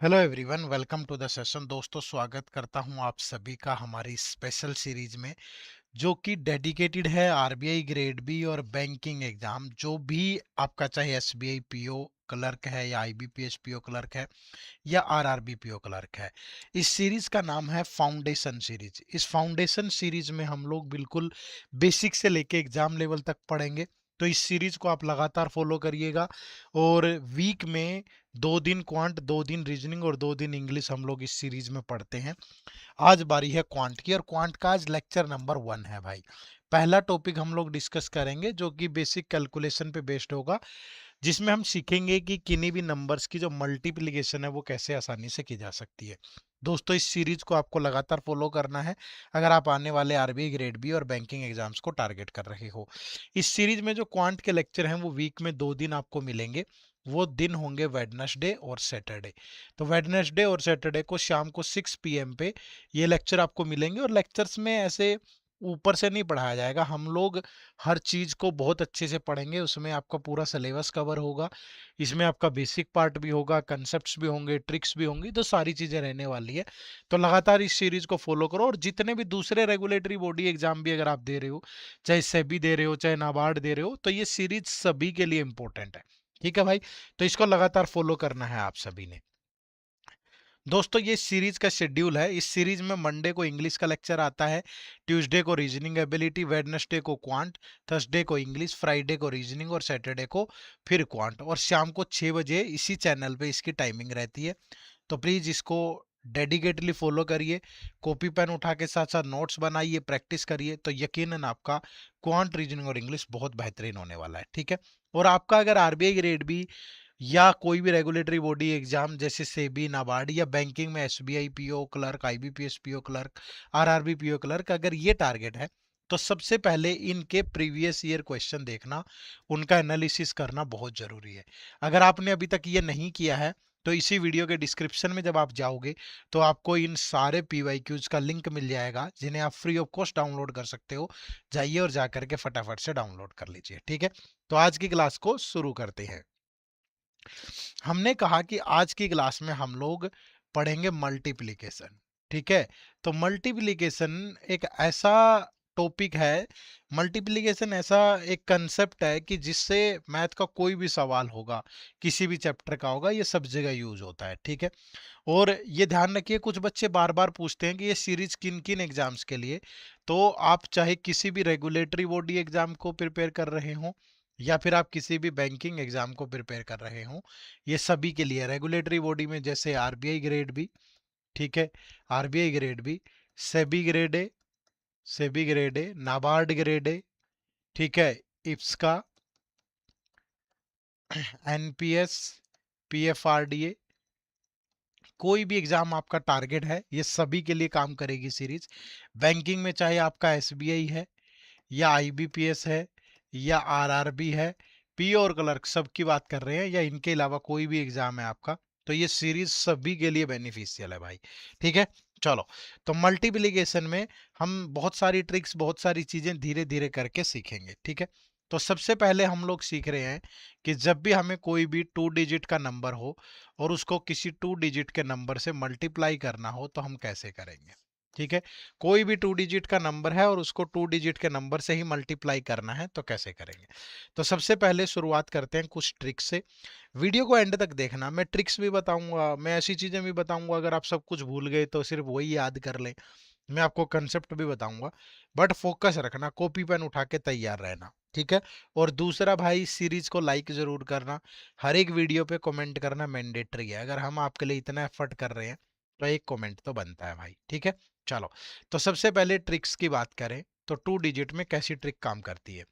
Hello everyone, welcome to the session. दोस्तों, स्वागत करता हूं आप सभी का हमारी स्पेशल सीरीज में, जो कि डेडिकेटेड है आरबीआई ग्रेड बी और बैंकिंग एग्जाम। जो भी आपका चाहे एसबीआई पीओ क्लर्क है या आईबीपीएस पीओ क्लर्क है या आरआरबी पीओ क्लर्क है। इस सीरीज का नाम है फाउंडेशन सीरीज। इस फाउंडेशन सीरीज में हम लोग बिल्कुल बेसिक से लेके एग्जाम लेवल तक पढ़ेंगे। तो इस सीरीज को आप लगातार फॉलो करिएगा। और वीक में 2 दिन क्वांट, 2 दिन रीजनिंग और 2 दिन इंग्लिश हम लोग इस सीरीज में पढ़ते हैं। आज बारी है क्वांट की, और क्वांट का आज लेक्चर नंबर 1 है भाई। पहला टॉपिक हम लोग डिस्कस करेंगे जो कि बेसिक कैलकुलेशन पे बेस्ड होगा, जिसमें हम सीखेंगे कि किन्हीं भी नंबर्स की जो मल्टीप्लिकेशन है वो कैसे आसानी से की जा सकती है। दोस्तों, इस सीरीज को आपको लगातार फॉलो करना है अगर आप आने वाले आरबीआई ग्रेड बी और बैंकिंग एग्जाम्स को टारगेट कर रहे हो। इस सीरीज में जो क्वांट के लेक्चर हैं वो वीक में 2 दिन आपको मिलेंगे। वो दिन होंगे वेडनेसडे और सैटरडे। तो वेडनेसडे और सैटरडे को शाम को 6 PM पे ये लेक्चर आपको मिलेंगे। और लेक्चर्स में ऐसे ऊपर से नहीं पढ़ाया जाएगा, हम लोग हर चीज को बहुत अच्छे से पढ़ेंगे। उसमें आपका पूरा सिलेबस कवर होगा। इसमें आपका बेसिक पार्ट भी होगा, कंसेप्ट्स भी होंगे, ट्रिक्स भी होंगी, तो सारी चीजें रहने वाली है। तो लगातार इस सीरीज को फॉलो करो। और जितने भी दूसरे रेगुलेटरी बॉडी एग्जाम भी अगर आप दे रहे हो, चाहे सेबी दे रहे हो, चाहे नाबार्ड दे रहे हो, तो ये सीरीज सभी के लिए इंपॉर्टेंट है। ठीक है भाई, तो इसको लगातार फॉलो करना है आप सभी ने। दोस्तों, ये सीरीज का शेड्यूल है। इस सीरीज में मंडे को इंग्लिश का लेक्चर आता है, ट्यूसडे को रीजनिंग एबिलिटी, वेडनेसडे को क्वांट, थर्सडे को इंग्लिश, फ्राइडे को रीजनिंग और सैटरडे को फिर क्वांट। और शाम को 6 बजे इसी चैनल पे इसकी टाइमिंग रहती है। तो प्लीज इसको डेडिकेटली फॉलो करिए। कॉपी पेन उठा के साथ साथ नोट्स बनाइए, प्रैक्टिस करिए, तो यकीनन आपका क्वांट, रीजनिंग और इंग्लिश बहुत बेहतरीन होने वाला है। ठीक है। और आपका अगर आरबीआई ग्रेड बी या कोई भी रेगुलेटरी बॉडी एग्जाम जैसे सेबी, नाबार्ड या बैंकिंग में SBI PO clerk, IBPS PO clerk, RRB PO clerk, अगर ये टारगेट है तो सबसे पहले इनके प्रीवियस ईयर क्वेश्चन देखना, उनका एनालिसिस करना बहुत जरूरी है। अगर आपने अभी तक ये नहीं किया है तो इसी वीडियो के डिस्क्रिप्शन में जब आप जाओगे तो आपको इन सारे पीवाईक्यूज का लिंक मिल जाएगा, जिन्हें आप फ्री ऑफ कॉस्ट डाउनलोड कर सकते हो। जाइए और जाकर के फटाफट से डाउनलोड कर लीजिए। ठीक है, तो आज की क्लास को शुरू करते हैं। हमने कहा कि आज की क्लास में हम लोग पढ़ेंगे मल्टीप्लिकेशन। ठीक है, तो मल्टीप्लिकेशन एक ऐसा टॉपिक है, मल्टीप्लिकेशन ऐसा एक कंसेप्ट है कि जिससे मैथ का कोई भी सवाल होगा, किसी भी चैप्टर का होगा, ये सब जगह यूज होता है। ठीक है। और ये ध्यान रखिए, कुछ बच्चे बार बार पूछते हैं कि ये सीरीज किन किन एग्जाम्स के लिए। तो आप चाहे किसी भी रेगुलेटरी बॉडी एग्जाम को प्रिपेयर कर रहे हो या फिर आप किसी भी बैंकिंग एग्जाम को प्रिपेयर कर रहे हो, ये सभी के लिए रेगुलेटरी बॉडी में जैसे आरबीआई ग्रेड बी, ठीक है, RBI grade B, SEBI grade A, SEBI grade A, NABARD grade A, ठीक है, इप्सका, एनपीएस, पीएफआरडीए, कोई भी एग्जाम आपका टारगेट है ये सभी के लिए काम करेगी सीरीज। बैंकिंग में चाहे आपका एसबीआई है या आईबीपीएस है या आरआरबी है, पी और क्लर्क सब की बात कर रहे हैं, या इनके अलावा कोई भी एग्जाम है आपका, तो ये सीरीज सभी के लिए बेनिफिशियल है भाई। ठीक है, चलो। तो मल्टीप्लिकेशन में हम बहुत सारी ट्रिक्स, बहुत सारी चीजें धीरे धीरे करके सीखेंगे। ठीक है, तो सबसे पहले हम लोग सीख रहे हैं कि जब भी हमें कोई भी 2 डिजिट का नंबर हो और उसको किसी 2 डिजिट के नंबर से मल्टीप्लाई करना हो तो हम कैसे करेंगे। ठीक है, कोई भी 2 डिजिट का नंबर है और उसको 2 डिजिट के नंबर से ही मल्टीप्लाई करना है तो कैसे करेंगे। तो सबसे पहले शुरुआत करते हैं कुछ ट्रिक्स से। वीडियो को एंड तक देखना, मैं ट्रिक्स भी बताऊंगा, मैं ऐसी चीजें भी बताऊंगा, अगर आप सब कुछ भूल गए तो सिर्फ वही याद कर लें। मैं आपको कंसेप्ट भी बताऊंगा, बट फोकस रखना, कॉपी पेन उठा के तैयार रहना। ठीक है। और दूसरा भाई, सीरीज को लाइक जरूर करना, हर एक वीडियो पे कमेंट करना मैंडेटरी है। अगर हम आपके लिए इतना एफर्ट कर रहे हैं तो एक कमेंट तो बनता है भाई। ठीक है, चलो। तो सबसे पहले ट्रिक्स की बात करें तो 2 डिजिट में कैसी ट्रिक काम करती है।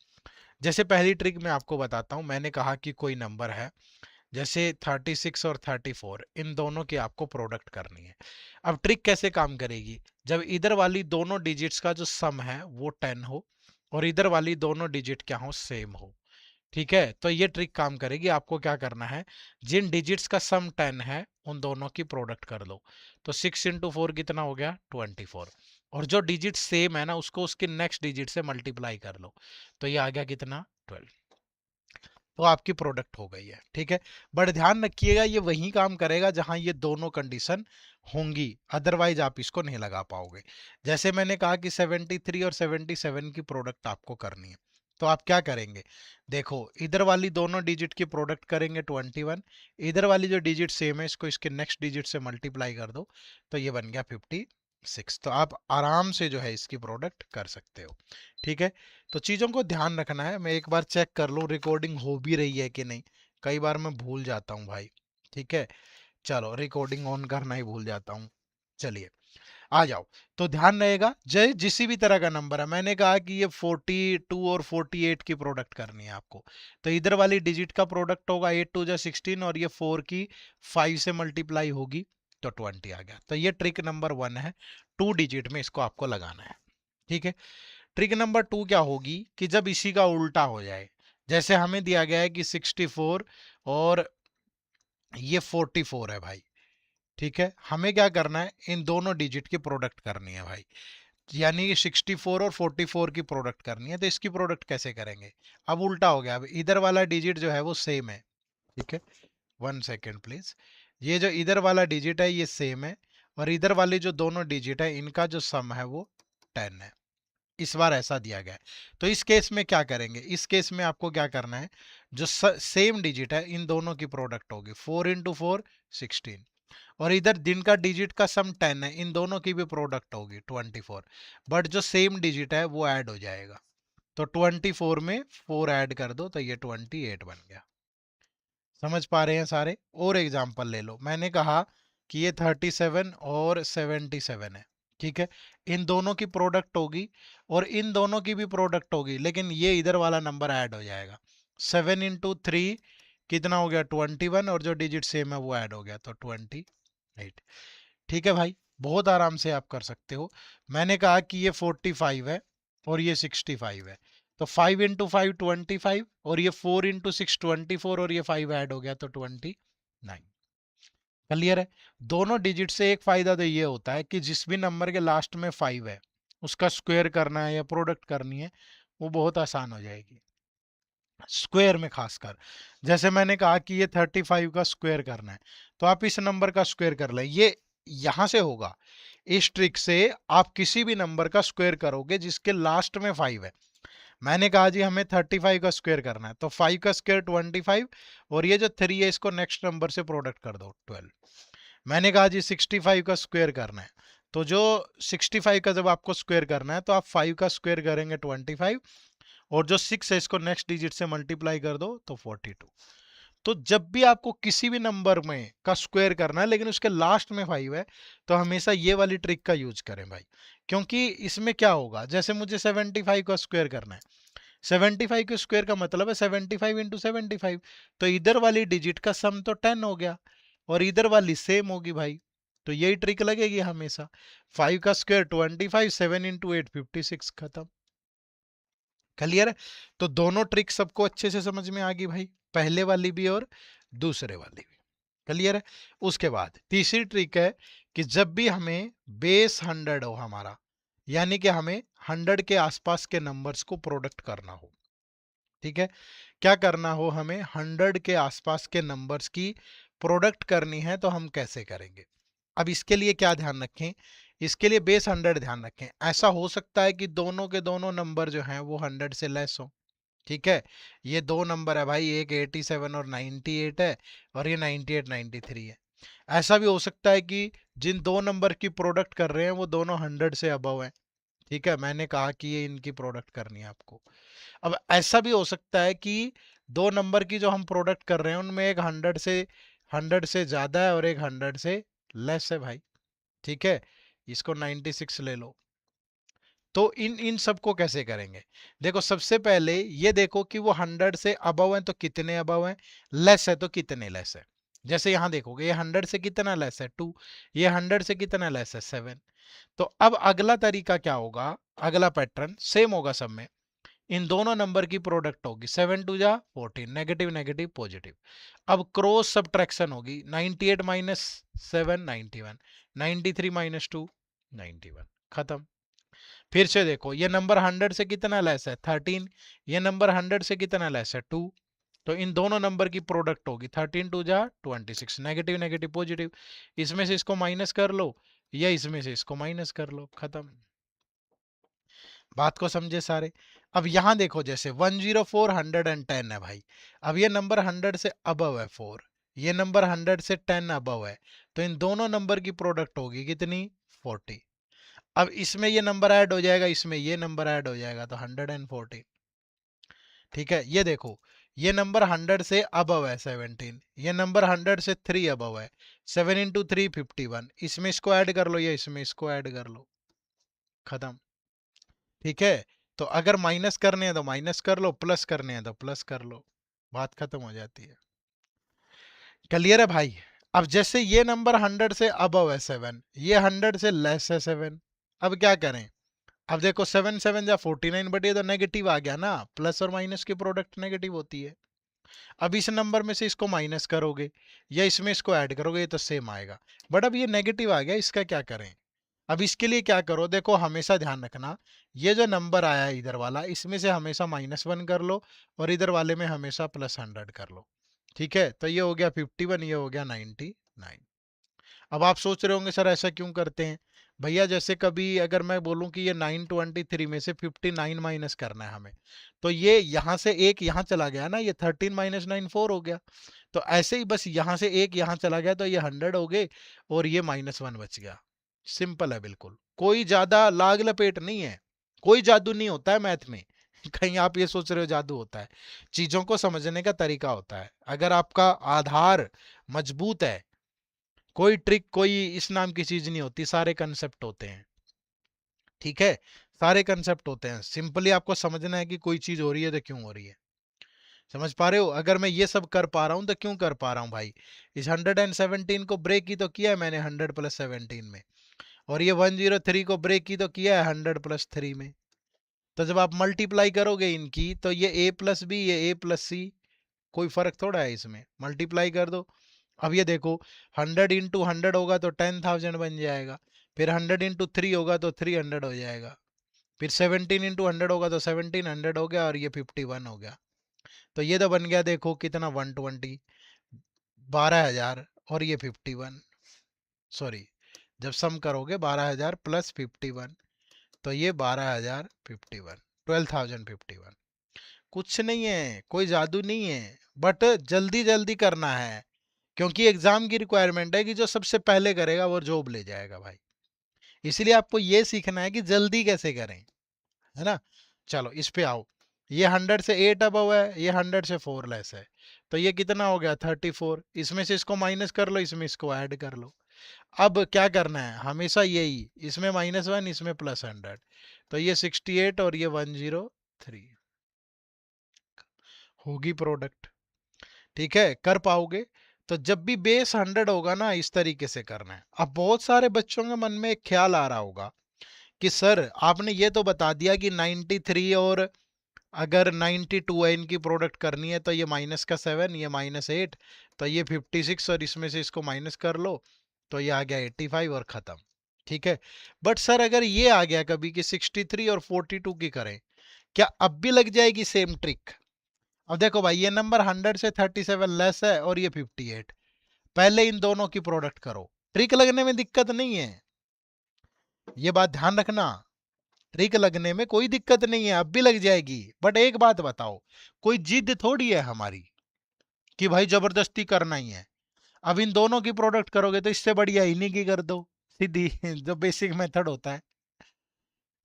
जैसे पहली ट्रिक मैं आपको बताता हूं। मैंने कहा कि कोई नंबर है, जैसे 36 और 34, इन दोनों की आपको प्रोडक्ट करनी है। अब ट्रिक कैसे काम करेगी, जब इधर वाली दोनों डिजिट्स का जो सम है वो 10 हो और इधर वाली दोनों डिजिट क्या हो, सेम हो। ठीक है, तो ये ट्रिक काम करेगी। आपको क्या करना है, जिन डिजिट्स का सम 10 है उन दोनों की प्रोडक्ट कर लो। तो 6 × 4 कितना हो गया, 24। और जो डिजिट सेम है ना उसको उसके नेक्स्ट डिजिट से मल्टीप्लाई कर लो, तो ये आ गया कितना, 12। तो आपकी प्रोडक्ट हो गई है, ठीक है। बट ध्यान रखिएगा ये वही काम करेगा जहां ये दोनों कंडीशन होंगी, अदरवाइज आप इसको नहीं लगा पाओगे। जैसे मैंने कहा कि 73 और 77 की प्रोडक्ट आपको करनी है, तो आप क्या करेंगे, देखो इधर वाली दोनों डिजिट की प्रोडक्ट करेंगे 21, इधर वाली जो डिजिट सेम है इसको इसके नेक्स्ट डिजिट से मल्टीप्लाई कर दो, तो ये बन गया 56। तो आप आराम से जो है इसकी प्रोडक्ट कर सकते हो, ठीक है। तो चीज़ों को ध्यान रखना है। मैं एक बार चेक कर लूँ रिकॉर्डिंग हो भी रही है कि नहीं, कई बार मैं भूल जाता हूँ भाई, ठीक है। चलो रिकॉर्डिंग ऑन करना ही भूल जाता हूँ। चलिए आ जाओ। तो ध्यान रहेगा जय जिस भी तरह का नंबर है, मैंने कहा कि ये 42 और 48 की प्रोडक्ट करनी है आपको, तो इधर वाली डिजिट का प्रोडक्ट होगा 8 टू जा 16 और ये 4 की 5 से मल्टीप्लाई होगी तो 20 आ गया। तो ये ट्रिक नंबर 1 है, 2 डिजिट में इसको आपको लगाना है, ठीक है। ट्रिक नंबर 2 क्या होगी कि जब इसी का उल्टा हो जाए, जैसे हमें दिया गया है कि 64 और ये 44 है भाई, ठीक है। हमें क्या करना है, इन दोनों डिजिट की प्रोडक्ट करनी है भाई, यानी कि 64 और 44 की प्रोडक्ट करनी है। तो इसकी प्रोडक्ट कैसे करेंगे, अब उल्टा हो गया, अब इधर वाला डिजिट जो है वो सेम है, ठीक है। 1 सेकेंड प्लीज। ये जो इधर वाला डिजिट है ये सेम है, और इधर वाली जो दोनों डिजिट है इनका जो सम है वो 10 है, इस बार ऐसा दिया गया है। तो इस केस में क्या करेंगे, इस केस में आपको क्या करना है, जो सेम डिजिट है इन दोनों की प्रोडक्ट होगी, 4 इंटू 4 16, और इधर दिन का डिजिट का सम 10 है, इन दोनों की भी प्रोडक्ट होगी 24, बट जो सेम डिजिट है वो ऐड हो जाएगा, तो 24 में 4 ऐड कर दो तो ये 28 बन गया। समझ पा रहे हैं सारे। और एग्जांपल ले लो, मैंने कहा कि ये 37 और 77 है, ठीक है। इन दोनों की प्रोडक्ट होगी और इन दोनों की भी प्रोडक्ट होगी, लेकिन ये इधर वाला नंबर ऐड हो जाएगा, 7 इंटू 3 कितना हो गया 21, और जो डिजिट सेम है वो ऐड हो गया तो 28, ठीक है भाई। बहुत आराम से आप कर सकते हो। मैंने कहा कि ये 45 है और ये 65 है, तो 5 इंटू 5 25, और ये 4 इंटू 6 24, और ये 5 ऐड हो गया तो 29। क्लियर है। दोनों डिजिट से एक फायदा तो ये होता है कि जिस भी नंबर के लास्ट में 5 है उसका स्क्वायर करना है या प्रोडक्ट करनी है वो बहुत आसान हो जाएगी, स्क्वायर में खासकर। जैसे मैंने कहा कि ये 35 का स्क्वायर करना है, तो आप इस नंबर का स्क्वायर कर लें, ये यहां से होगा। इस ट्रिक से आप किसी भी नंबर का स्क्वायर करोगे जिसके लास्ट में 5 है। मैंने कहा जी हमें 35 का स्क्वायर करना है, तो 5 का स्क्वायर 25, और ये जो 3 है इसको नेक्स्ट नंबर से प्रोडक्ट कर दो 12। मैंने कहा जी 65 का स्क्वायर करना है, तो जो 65 का जब आपको स्क्वायर करना है तो आप 5 का स्क्वायर करेंगे 25, और जो 6 है इसको नेक्स्ट डिजिट से मल्टीप्लाई कर दो तो 42। तो जब भी आपको किसी भी नंबर में का स्क्वायर करना है लेकिन उसके लास्ट में 5 है, तो हमेशा ये वाली ट्रिक का यूज करें भाई। क्योंकि इसमें क्या होगा, जैसे मुझे 75 का स्क्वायर करना है, 75 के स्क्वायर का मतलब है 75 इंटू 75, तो इधर वाली डिजिट का सम तो 10 हो गया और इधर वाली सेम होगी भाई, तो यही ट्रिक लगेगी हमेशा। 5 का स्क्वायर 25, 7 इंटू 8 56, खत्म। क्लियर है। तो दोनों ट्रिक सबको अच्छे से समझ में आ गई भाई, पहले वाली भी और दूसरे वाली भी। क्लियर है। उसके बाद तीसरी ट्रिक है कि जब भी हमें बेस 100 हो हमारा, यानी कि हमें 100 के आसपास के नंबर्स को प्रोडक्ट करना हो, ठीक है। क्या करना हो, हमें 100 के आसपास के नंबर्स की प्रोडक्ट करनी है, तो हम कैसे करेंगे। अब इसके लिए क्या ध्यान रखें, इसके लिए बेस 100 ध्यान रखें। ऐसा हो सकता है कि दोनों के दोनों नंबर जो हैं वो 100 से लेस हो, ठीक है। ये दो नंबर है भाई, एक 87 और 98 है, और ये 98 93 है। ऐसा भी हो सकता है कि जिन दो नंबर की प्रोडक्ट कर रहे हैं वो दोनों 100 से अबव है, ठीक है। मैंने कहा कि ये इनकी प्रोडक्ट करनी है आपको। अब ऐसा भी हो सकता है कि दो नंबर की जो हम प्रोडक्ट कर रहे हैं उनमें एक 100 से ज्यादा है और एक 100 से लेस है भाई, ठीक है। इसको 96 ले लो। तो इन इन सबको कैसे करेंगे, देखो सबसे पहले ये देखो कि वो 100 से अबव है तो कितने अबव है, लेस है तो कितने लेस है। जैसे यहां देखोगे ये 100 से कितना लेस है 2, ये 100 से कितना लेस है 7। तो अब अगला तरीका क्या होगा, अगला पैटर्न सेम होगा सब में, इन दोनों नंबर की प्रोडक्ट होगी, 7 टू जा 14, नेगेटिव नेगेटिव पॉजिटिव। अब क्रॉस सब्ट्रैक्शन होगी, 98 माइनस 7 91, 93 माइनस 2 91, खत्म। फिर से देखो ये नंबर 100 से कितना लेस है 13, ये नंबर 100 से कितना लेस है 2, तो इन दोनों नंबर की प्रोडक्ट होगी 13 टू जा 26, नेगेटिव नेगेटिव पॉजिटिव, इसमें से इसको माइनस कर लो या इसमें से इसको माइनस कर लो, खत्म। बात को समझे सारे। अब यहां देखो जैसे 104 110 है भाई, अब ये नंबर 100 से अबव है 4, ये नंबर 100 से 10 अबव है, तो इन दोनों नंबर की प्रोडक्ट होगी कितनी 40। अब इसमें ये नंबर ऐड हो जाएगा, इसमें ये नंबर ऐड हो जाएगा, तो 140। ठीक है, ये देखो ये नंबर 100 से अबव है 17, ये नंबर 100 से 3 अबव है, 7 इंटू 3 51, इसमें इसको ऐड कर लो या इसमें इसको ऐड कर लो, खत्म। ठीक है, तो अगर माइनस करने हैं तो माइनस कर लो, प्लस करने हैं तो प्लस कर लो, बात खत्म हो जाती है। क्लियर है भाई। अब जैसे ये नंबर 100 से अबव है 7, ये 100 से लेस है 7, अब क्या करें। अब देखो 7 7 जा 49, बट ये तो नेगेटिव आ गया ना, प्लस और माइनस की प्रोडक्ट नेगेटिव होती है। अब इस नंबर में से इसको माइनस करोगे या इसमें इसको ऐड करोगे, ये तो सेम आएगा, बट अब ये नेगेटिव आ गया, इसका क्या करें। अब इसके लिए क्या करो, देखो हमेशा ध्यान रखना, ये जो नंबर आया है इधर वाला, इसमें से हमेशा -1 कर लो और इधर वाले में हमेशा +100 कर लो। ठीक है, तो ये हो गया 51, ये हो गया 99। अब आप सोच रहे होंगे सर ऐसा क्यों करते हैं भैया, जैसे कभी अगर मैं बोलूं कि ये 923 में से 59 माइनस करना है हमें, तो ये यहाँ से एक यहाँ चला गया ना, ये 13 माइनस 9 4 हो गया, तो ऐसे ही बस यहाँ से एक यहाँ चला गया तो ये 100 हो गए और ये -1 बच गया। सिंपल है बिल्कुल, कोई ज्यादा लाग लपेट नहीं है, कोई जादू नहीं होता है मैथ में। कहीं आप ये सोच रहे हो जादू होता है, चीजों को समझने का तरीका होता है। अगर आपका आधार मजबूत है, कोई ट्रिक कोई इस नाम की चीज नहीं होती, सारे कंसेप्ट होते हैं। ठीक है, सारे कंसेप्ट होते हैं, सिंपली आपको समझना है कि कोई चीज हो रही है तो क्यों हो रही है। समझ पा रहे हो, अगर मैं ये सब कर पा रहा हूं तो क्यों कर पा रहा हूं भाई। इस 117 को ब्रेक ही तो किया है मैंने 100 + 17 में, और ये 103 को ब्रेक की तो किया है 100 + 3 में। तो जब आप मल्टीप्लाई करोगे इनकी, तो ये a+b, ये a+c, कोई फर्क थोड़ा है इसमें, मल्टीप्लाई कर दो। अब ये देखो 100 इंटू 100 होगा तो 10,000 बन जाएगा, फिर 100 इंटू 3 होगा तो 300 हो जाएगा, फिर 17 इंटू 100 होगा तो 1700 हो गया, और ये 51 हो गया। तो ये तो बन गया देखो कितना 120, 12,000, और ये 51, सॉरी जब सम करोगे 12,000 + 51, तो ये 12,051, 12,051। कुछ नहीं है, कोई जादू नहीं है, बट जल्दी जल्दी करना है, क्योंकि एग्जाम की रिक्वायरमेंट है कि जो सबसे पहले करेगा वो जॉब ले जाएगा भाई। इसलिए आपको ये सीखना है कि जल्दी कैसे करें, है ना। चलो इस पे आओ, ये 100 से 8 अबव है, ये 100 से 4 लेस है, तो ये कितना हो गया 34, इसमें से इसको माइनस कर लो, इसमें इसको ऐड कर लो। अब क्या करना है, हमेशा यही, इसमें -1 इसमें +100, तो ये 68 और ये 103 होगी प्रोडक्ट। ठीक है, कर पाओगे। तो जब भी बेस 100 होगा ना, इस तरीके से करना है। अब बहुत सारे बच्चों के मन में एक ख्याल आ रहा होगा कि सर आपने ये तो बता दिया कि 93 और अगर 92 है इनकी प्रोडक्ट करनी है, तो ये -7, ये -8, तो ये 56 और इसमें से इसको माइनस कर लो, तो ये आ गया 85 और खत्म। ठीक है, बट सर अगर ये आ गया कभी कि 63 और 42 की करें, क्या अब भी लग जाएगी सेम ट्रिक। अब देखो भाई, ये नंबर 100 से 37 लेस है और ये 58, पहले इन दोनों की प्रोडक्ट करो, ट्रिक लगने में दिक्कत नहीं है, ये बात ध्यान रखना। ट्रिक लगने में कोई दिक्कत नहीं है, अब भी लग जाएगी, बट एक बात बताओ, कोई जिद थोड़ी है हमारी कि भाई जबरदस्ती करना ही है। अब इन दोनों की प्रोडक्ट करोगे तो इससे बढ़िया इन्हीं की कर दो, सीधी जो बेसिक मेथड होता है।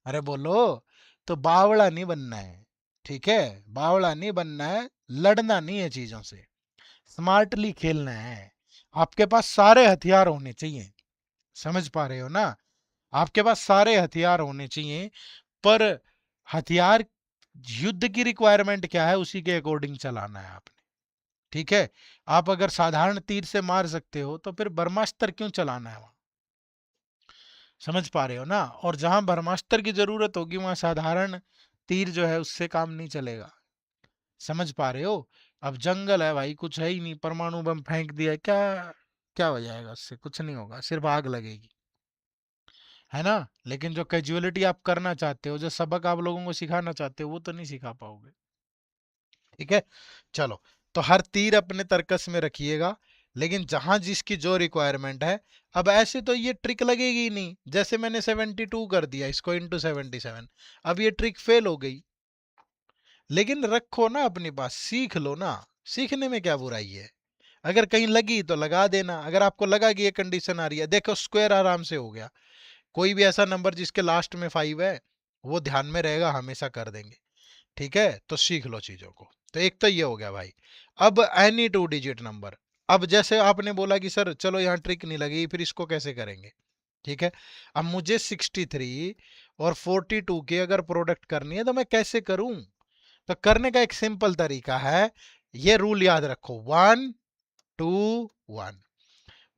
अरे बोलो, तो बावड़ा नहीं बनना है, ठीक है, बावड़ा नहीं बनना है, लड़ना नहीं है चीजों से, स्मार्टली खेलना है। आपके पास सारे हथियार होने चाहिए, समझ पा रहे हो ना, आपके पास सारे हथियार होने चाहिए, पर हथियार युद्ध की रिक्वायरमेंट क्या है उसी के अकॉर्डिंग चलाना है आपने। ठीक है, आप अगर साधारण तीर से मार सकते हो तो फिर ब्रह्मास्त्र क्यों चलाना है वहां। समझ पा रहे हो ना, और जहां ब्रह्मास्त्र की जरूरत होगी वहां साधारण तीर जो है उससे काम नहीं चलेगा। समझ पा रहे हो। अब जंगल है भाई, कुछ है ही नहीं, परमाणु बम फेंक दिया, क्या क्या हो जाएगा, उससे कुछ नहीं होगा, सिर्फ आग लगेगी, है ना। लेकिन जो कैजुअलिटी आप करना चाहते हो, जो सबक आप लोगों को सिखाना चाहते हो, वो तो नहीं सिखा पाओगे। ठीक है, चलो तो हर तीर अपने तर्कस में रखिएगा, लेकिन जहां जिसकी जो रिक्वायरमेंट है। अब ऐसे तो ये ट्रिक लगेगी ही नहीं, जैसे मैंने 72 कर दिया इसको इंटू 77, अब ये ट्रिक फेल हो गई। लेकिन रखो ना अपने पास, सीख लो ना, सीखने में क्या बुराई है। अगर कहीं लगी तो लगा देना, अगर आपको लगा कि ये कंडीशन आ रही है, देखो स्क्वायर आराम से हो गया। कोई भी ऐसा नंबर जिसके लास्ट में 5 है वो ध्यान में रहेगा, हमेशा कर देंगे। ठीक है, तो सीख लो चीजों को। तो एक तो ये हो गया भाई। अब एनी 2 डिजिट नंबर। अब जैसे आपने बोला कि सर चलो यहाँ ट्रिक नहीं लगी, फिर इसको कैसे करेंगे। ठीक है, अब मुझे 63 और 42 की अगर प्रोडक्ट करनी है तो मैं कैसे करूं। तो करने का एक सिंपल तरीका है, ये रूल याद रखो, 1 2 1,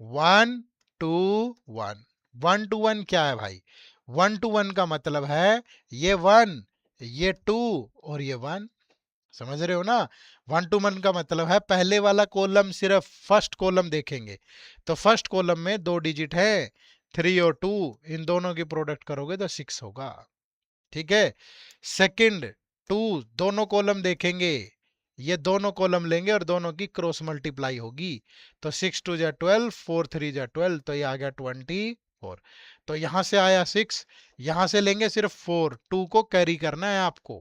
1 2 1। 1 2 1 क्या है भाई, 1 2 1 का मतलब है ये 1, ये 2 और ये 1। समझ रहे हो ना। 1 2 1 का मतलब है पहले वाला कॉलम, सिर्फ फर्स्ट कॉलम देखेंगे तो फर्स्ट कॉलम में 2 डिजिट है, 3 और 2, इन दोनों की प्रोडक्ट करोगे तो 6 होगा। ठीक है, सेकंड 2, दोनों कॉलम देखेंगे, ये दोनों कॉलम लेंगे और दोनों की क्रॉस मल्टीप्लाई होगी, तो 6 2 जा 12, 4 3 जा 12, तो ये आ गया 24। तो यहां से आया 6, यहां से लेंगे सिर्फ 4, 2 को कैरी करना है आपको।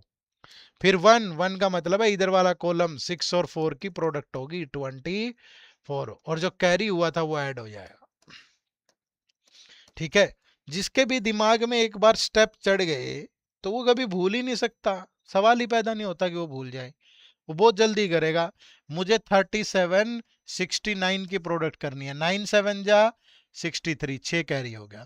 फिर 1 1 का मतलब है इधर वाला कॉलम 6 और 4 की प्रोडक्ट होगी 24, और जो कैरी हुआ था वो ऐड हो जाएगा। ठीक है, जिसके भी दिमाग में एक बार स्टेप चढ़ गए तो वो कभी भूल ही नहीं सकता, सवाल ही पैदा नहीं होता कि वो भूल जाए, वो बहुत जल्दी करेगा। मुझे 37 69 की प्रोडक्ट करनी है, 9 7 जा 63, 6 कैरी हो गया,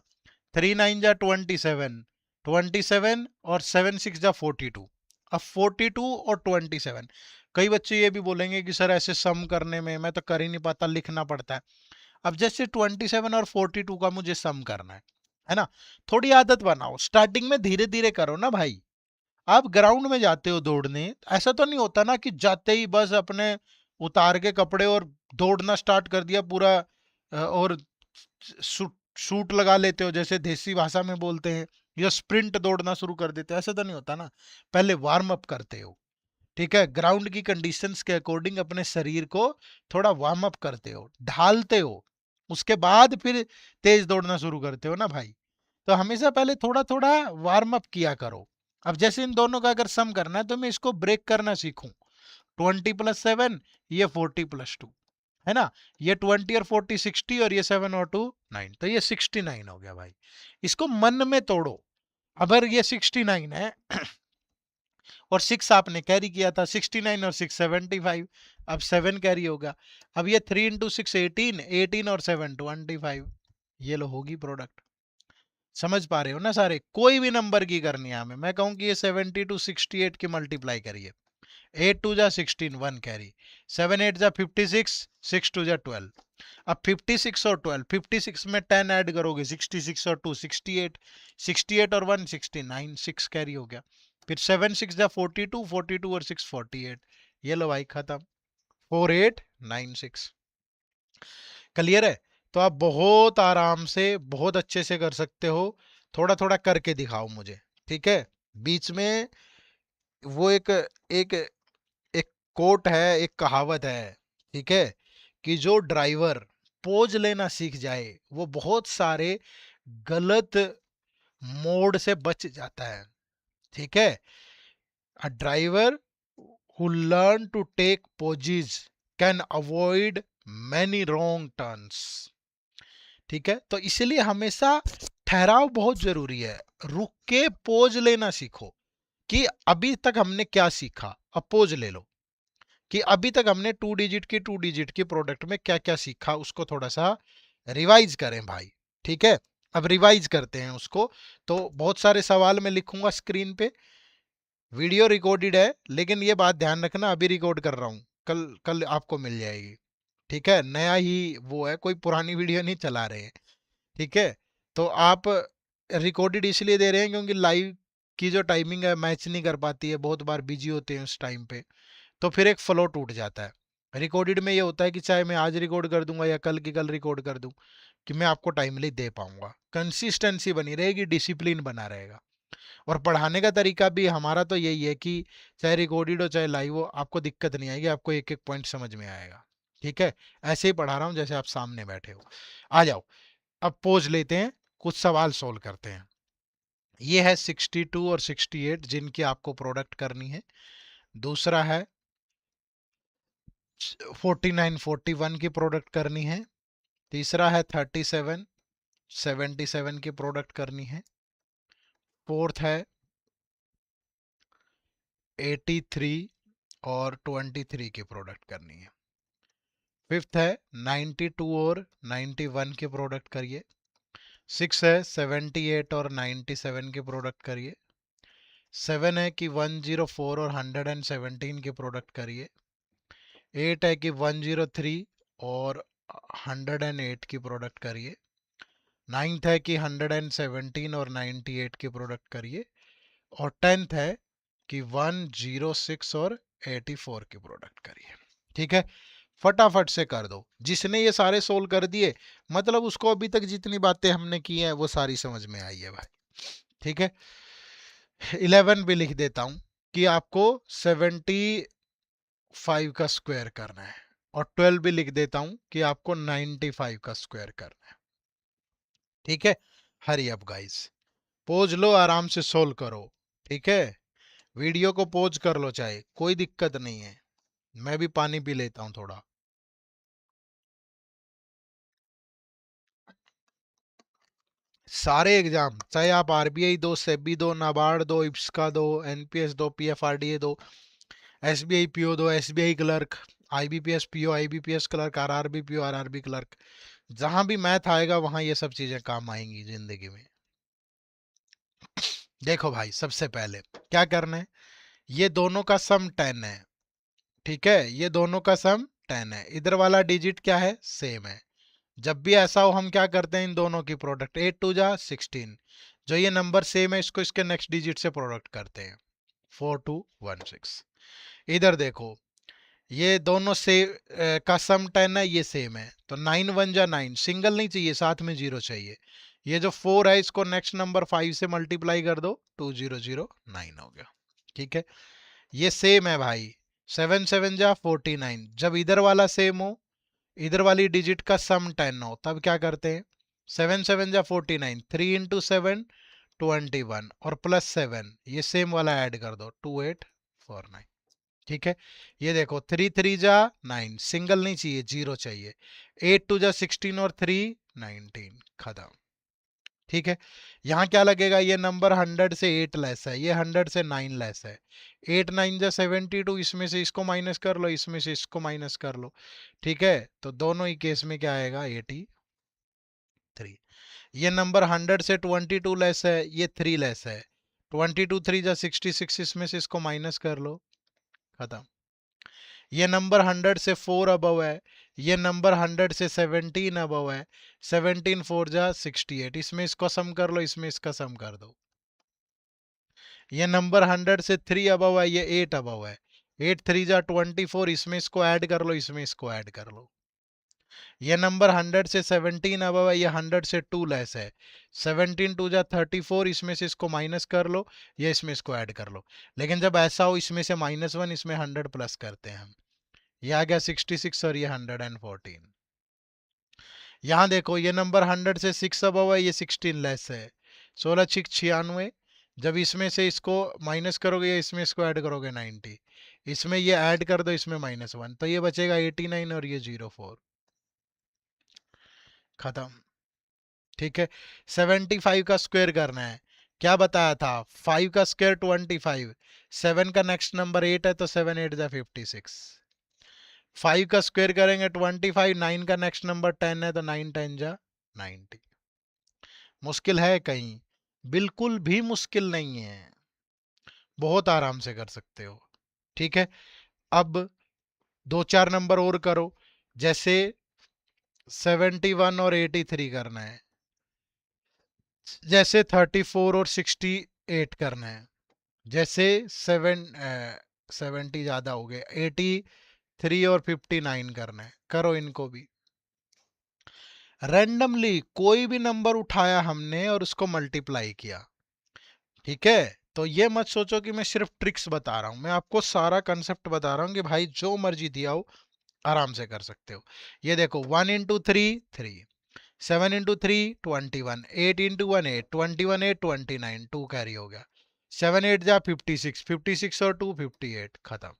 3 9 जा 27, 27 और 7 6 जा 42। अब 42 और 27, कई बच्चे ये भी बोलेंगे कि सर ऐसे सम करने में मैं तो कर ही नहीं पाता, लिखना पड़ता है। अब जैसे 27 और 42 का मुझे सम करना है ना, थोड़ी आदत बनाओ, स्टार्टिंग में धीरे धीरे करो ना भाई। आप ग्राउंड में जाते हो दौड़ने, ऐसा तो नहीं होता ना कि जाते ही बस अपने उतार के कपड़े और दौड़ना स्टार्ट कर दिया पूरा, और शूट शूट लगा लेते हो जैसे देसी भाषा में बोलते हैं, या स्प्रिंट दौड़ना शुरू कर देते हो, ऐसा तो नहीं होता ना। पहले वार्म अप करते हो। ठीक है, ग्राउंड की कंडीशंस के अकॉर्डिंग अपने शरीर को थोड़ा वार्म अप करते हो, ढालते हो, उसके बाद फिर तेज दौड़ना शुरू करते हो ना भाई। तो हमेशा पहले थोड़ा थोड़ा वार्म अप किया करो। अब जैसे इन दोनों का अगर सम करना है तो मैं इसको ब्रेक करना सीखूं, 20 + 7, ये 40 + 2, है ना, ये 20 और 40 60, और ये 7 और 2 9, तो ये 69 हो गया भाई। इसको मन में तोड़ो। अगर ये 69 है और 6 आपने कैरी किया था, 69 और 6 75, अब 7 कैरी होगा। अब ये 3 × 6 18, 18 और 7 25, ये लो होगी प्रोडक्ट। समझ पा रहे हो ना सारे, कोई भी नंबर की करनी है हमें, मैं कहूं कि ये 70 to 68 की मल्टीप्लाई करिए, 8 2 जा 16, 1 कैरी, 7 8 जा 56, 6 2 जा 12। अब 56 और 12, 56 में 10 ऐड करोगे, 66 और 2 68, 68 और 1 69, 6 कैरी हो गया। फिर 7 6 जा 42, 42 और 6 48, ये लो भाई खत्म, 4896। क्लियर है। तो आप बहुत आराम से बहुत अच्छे से कर सकते हो, थोड़ा थोड़ा करके दिखाओ मुझे। ठीक है, बीच में वो एक एक कोट है, एक कहावत है, ठीक है, कि जो ड्राइवर पोज लेना सीख जाए वो बहुत सारे गलत मोड से बच जाता है। ठीक है, a driver who learn to take poses can avoid many wrong turns। ठीक है, तो इसलिए हमेशा ठहराव बहुत जरूरी है, रुक के पोज लेना सीखो, कि अभी तक हमने क्या सीखा, अब पोज ले लो, कि अभी तक हमने 2 डिजिट की प्रोडक्ट में क्या क्या सीखा, उसको थोड़ा सा रिवाइज करें भाई। ठीक है, अब रिवाइज करते हैं उसको। तो बहुत सारे सवाल मैं लिखूंगा स्क्रीन पे, वीडियो रिकॉर्डेड है, लेकिन ये बात ध्यान रखना अभी रिकॉर्ड कर रहा हूँ, कल कल आपको मिल जाएगी। ठीक है, नया ही वो है, कोई पुरानी वीडियो नहीं चला रहे हैं। ठीक है, तो आप रिकॉर्डेड इसलिए दे रहे हैं क्योंकि लाइव की जो टाइमिंग है मैच नहीं कर पाती है, बहुत बार बिजी होते हैं उस टाइम पे, तो फिर एक फ्लो टूट जाता है। रिकॉर्डेड में ये होता है कि चाहे मैं आज रिकॉर्ड कर दूंगा या कल की कल रिकॉर्ड कर दूं, कि मैं आपको टाइमली दे पाऊंगा, कंसिस्टेंसी बनी रहेगी, डिसिप्लिन बना रहेगा। और पढ़ाने का तरीका भी हमारा तो यही है कि चाहे रिकॉर्डेड हो चाहे लाइव हो, आपको दिक्कत नहीं आएगी, आपको एक एक पॉइंट समझ में आएगा। ठीक है, ऐसे ही पढ़ा रहा हूँ जैसे आप सामने बैठे हो। आ जाओ, अब पोज लेते हैं, कुछ सवाल सोल्व करते हैं। ये है 62 और 68 जिनकी आपको प्रोडक्ट करनी है। दूसरा है 49 41 की प्रोडक्ट करनी है। तीसरा है 37 77 की प्रोडक्ट करनी है। फोर्थ है 83 और 23 की प्रोडक्ट करनी है। फिफ्थ है 92 और 91 की प्रोडक्ट करिए। सिक्स है 78 और 97 की प्रोडक्ट करिए। सेवन है कि 104 और 117 की प्रोडक्ट करिए। एट है कि 103 और 108 की प्रोडक्ट करिए। नाइन्थ है कि 117 और 98 की प्रोडक्ट करिए। और टेंथ है कि 106 और 84 की प्रोडक्ट करिए। ठीक है, फटाफट से कर दो। जिसने ये सारे सोल्व कर दिए मतलब उसको अभी तक जितनी बातें हमने की हैं वो सारी समझ में आई है भाई। ठीक है, 11 भी लिख देता हूं कि आपको 75 का स्क्वायर करना है, और 12 भी लिख देता हूं कि आपको 95 का स्क्वायर करना है। ठीक है, हरी अप गाइस, पोज लो, आराम से सोल्व करो। ठीक है, वीडियो को पोज कर लो, चाहे कोई दिक्कत नहीं है। मैं भी पानी पी लेता हूं थोड़ा। सारे एग्जाम, चाहे आप आरबीआई दो, सेबी दो, नाबार्ड दो, इप्सका दो, एनपीएस दो, पीएफआरडीए दो, एसबीआई पीओ दो, SBI clerk, IBPS PO, IBPS clerk, RRB PO, RRB clerk, जहां भी मैथ आएगा वहां ये सब चीजें काम आएंगी जिंदगी में। देखो भाई, सबसे पहले क्या करना है, ये दोनों का सम 10 है। ठीक है, ये दोनों का सम 10 है। इधर वाला डिजिट क्या है, सेम है। जब भी ऐसा हो हम क्या करते हैं, इन दोनों की प्रोडक्ट, 8 टू जा 16, जो ये नंबर सेम है इसको इसके नेक्स्ट डिजिट से प्रोडक्ट करते हैं, 4216। इधर देखो, ये दोनों से का सम 10 है, ये सेम है, तो 9 1 जा 9, सिंगल नहीं चाहिए, साथ में जीरो चाहिए। ये जो 4 है इसको नेक्स्ट नंबर 5 से मल्टीप्लाई कर दो, 2009 हो गया। ठीक है, ये सेम है भाई, 7 7 जा 49। जब इधर वाला सेम हो, इधर वाली डिजिट का सम 10 हो, तब क्या करते हैं, 7 7 जा 49, 3 इंटू 7 21 और प्लस 7, ये सेम वाला ऐड कर दो, 2849। ठीक है, ये देखो 3 3 जा 9, सिंगल नहीं चाहिए, जीरो चाहिए। 8 2 जा 16 और 3 19, खत्म। ठीक है, यहाँ क्या लगेगा, ये नंबर 100 से 8 लेस है, ये 100 से 9 लेस है। 8 9 जा 72, इसमें से इसको माइनस कर लो, इसमें से इसको माइनस कर लो। ठीक है, तो दोनों ही केस में क्या आएगा, 83। ये नंबर 100 से 22 लेस है, ये 3 लेस है। 22 3 जा 66, इसमें से इसको माइनस कर लो, खत्म। ये नंबर 100 से 4 अबव है, ये नंबर 100 से 17 अबव है। 17 4 जा 68, इसमें इसको सम कर लो, इसमें इसका सम कर दो। ये नंबर 100 से 3 अबव है, ये 8 अबव है। 8 3 जा 24, इसमें इसको ऐड कर लो, इसमें इसको ऐड कर लो। ये नंबर 100 से 17 अबव है, ये 100 से 2 लेस है। 17 2 जा 34, इसमें से इसको माइनस कर लो, ये इसमें इसको ऐड कर लो। लेकिन जब ऐसा हो, इसमें से -1, इसमें 100 प्लस करते हैं हम, ये आ गया 66 और ये 114। यहाँ देखो, ये नंबर 100 से 6 अबव है, ये 16 लेस है। 16 6 96, जब इसमें से इसको माइनस करोगे या इसमें इसको ऐड करोगे 90, इसमें ये ऐड कर दो, इसमें -1, तो ये बचेगा 89 और ये 04, खत्म। ठीक है, 75 का स्क्वायर करना है। क्या बताया था, 5 का स्क्वायर 25, 7 का नेक्स्ट नंबर 8 है, तो 7 8 जा 56। 5 का स्क्वायर करेंगे 25, 9 का नेक्स्ट नंबर 10 है, तो 9 10 जा 90। मुश्किल है कहीं, बिल्कुल भी मुश्किल नहीं है, बहुत आराम से कर सकते हो। ठीक है, अब दो चार नंबर और करो, जैसे 71 और 83 करना है, जैसे 34 और 68 करना है, जैसे 70 ज्यादा हो गए, 83 और 59 करना है, करो इनको भी। रैंडमली कोई भी नंबर उठाया हमने और उसको मल्टीप्लाई किया। ठीक है, तो ये मत सोचो कि मैं सिर्फ ट्रिक्स बता रहा हूं, मैं आपको सारा कंसेप्ट बता रहा हूं कि भाई जो मर्जी दिया हो आराम से कर सकते हो। ये देखो 1 इंटू 3 3, 7 इंटू 3 21, 8 इंटू 1 8, 21 8 29, 2 कैरी हो गया। 7 8 जा 56, 56 और 2 58, खत्म।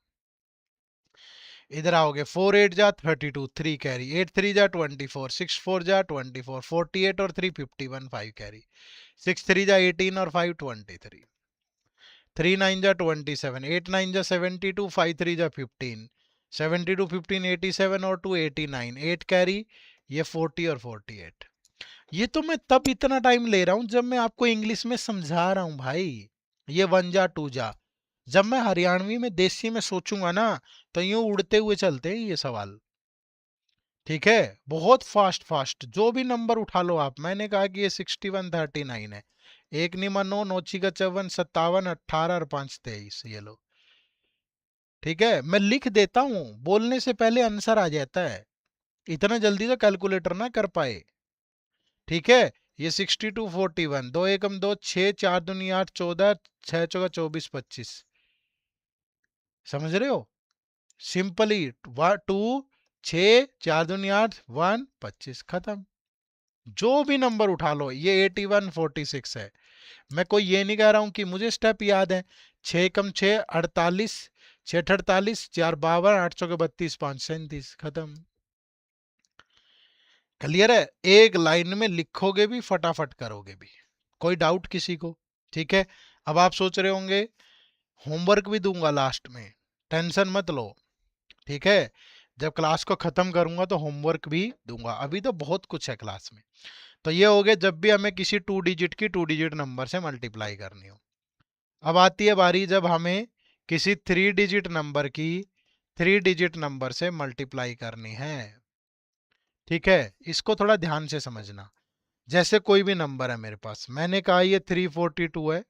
इधर आओगे 4 8 जा 32, 3 कैरी, 8 3 जा 24, 6 4 जा 24, 48 और 3 51, 5 कैरी, 6 3 जा 18 और 5 23, 3 9 जा 27, 8 9 जा 72, 5 3 जा 15, 72 15 87 और 2 89, 8 कैरी, ये 40 और 48। ये तो मैं तब इतना टाइम ले रहा हूं जब मैं आपको इंग्लिश में समझा रहा हूं भाई। ये 1 जा 2 जा, जब मैं हरियाणवी में देसी में सोचूंगा ना, तो यूं उड़ते हुए चलते हैं ये सवाल। ठीक है, बहुत फास्ट फास्ट जो भी नंबर उठा लो आप। मैंने कहा कि ये 61 39 है। एक निमा 9 नौची का 54 57 18 और 5 23, ये लो। ठीक है, मैं लिख देता हूं, बोलने से पहले आंसर आ जाता है। इतना जल्दी तो कैलकुलेटर ना कर पाए। ठीक है, ये 62 41, 2 एकम 2, 6 4 दूनी 8 14, 6 चौका 24 25, समझ रहे हो? सिंपली 2 6 4 दूनी 8 1 25, खत्म। जो भी नंबर उठा लो, ये 81 46 है। मैं कोई ये नहीं कह रहा हूं कि मुझे स्टेप याद है। 6 कम 6 48, 6 48, 4 52, 8 चौके 32, 5 37, खत्म। क्लियर है? एक लाइन में लिखोगे भी, फटाफट करोगे भी। कोई डाउट किसी को? ठीक है, अब आप सोच रहे होंगे होमवर्क भी दूंगा लास्ट में, टेंशन मत लो। ठीक है, जब क्लास को खत्म करूंगा तो होमवर्क भी दूंगा, अभी तो बहुत कुछ है क्लास में। तो ये हो गया जब भी हमें किसी 2 डिजिट की 2 डिजिट नंबर से मल्टीप्लाई करनी हो। अब आती है बारी जब हमें किसी 3 डिजिट नंबर की 3 डिजिट नंबर से मल्टीप्लाई करनी है। ठीक है, इसको थोड़ा ध्यान से समझना। जैसे कोई भी नंबर है मेरे पास, मैंने कहा ये 342 है।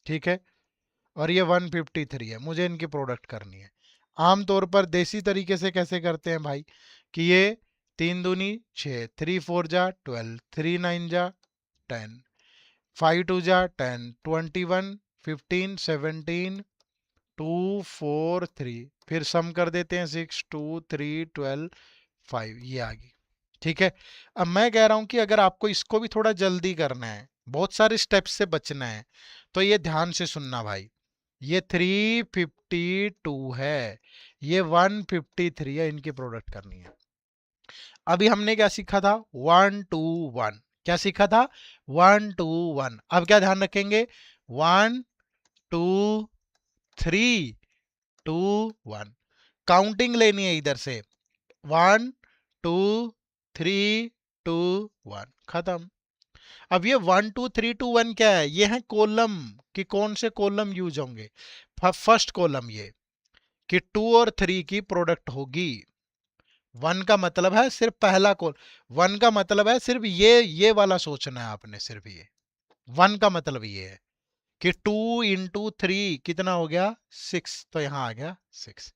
ठीक है, और ये 153 है, मुझे इनकी प्रोडक्ट करनी है। आमतौर पर देसी तरीके से कैसे करते हैं भाई, कि ये 3 दूनी 6, 3 4 जा 12, 3 9 जा 10, 5 2 जा 10, 21 15 17 2 4 3, फिर सम कर देते हैं 6 2 3 12 5, ये आ गई। ठीक है, अब मैं कह रहा हूं कि अगर आपको इसको भी थोड़ा जल्दी करना है, बहुत सारे स्टेप्स से बचना है, तो ये ध्यान से सुनना भाई। ये 352 है, ये 153 है, इनकी प्रोडक्ट करनी है। अभी हमने क्या सीखा था? 1 2 1। क्या सीखा था? 1 2 1। अब क्या ध्यान रखेंगे? 1 2 3 2 1, काउंटिंग लेनी है इधर से। 1 2 3 2 1, खत्म। अब ये 1 2 3 2 1 क्या है? ये है कॉलम, कि कौन से कॉलम यूज होंगे। फर्स्ट कॉलम ये, कि 2 और 3 की प्रोडक्ट होगी। 1 का मतलब है सिर्फ पहला कॉल, 1 का मतलब है सिर्फ ये वाला सोचना है आपने, सिर्फ ये 1 का मतलब ये है कि 2 इंटू 3 कितना हो गया? 6, तो यहां आ गया 6।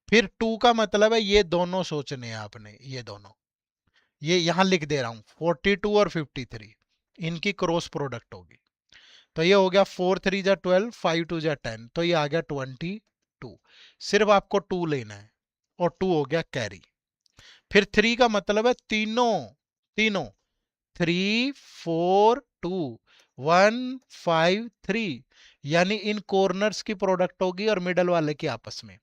फिर 2 का मतलब है ये दोनों सोचने हैं आपने, ये दोनों, ये यहां लिख दे रहा हूं, 42 और 53, इनकी क्रॉस प्रोडक्ट होगी। तो ये हो गया 4 3 जा 12, 5 2 जा 10, तो ये आ गया 22। सिर्फ आपको 2 लेना है, और 2 हो गया कैरी। फिर 3 का मतलब है तीनों, तीनों 3 4 2 1 5 3, यानी इन कॉर्नर्स की प्रोडक्ट होगी और मिडल वाले की आपस में।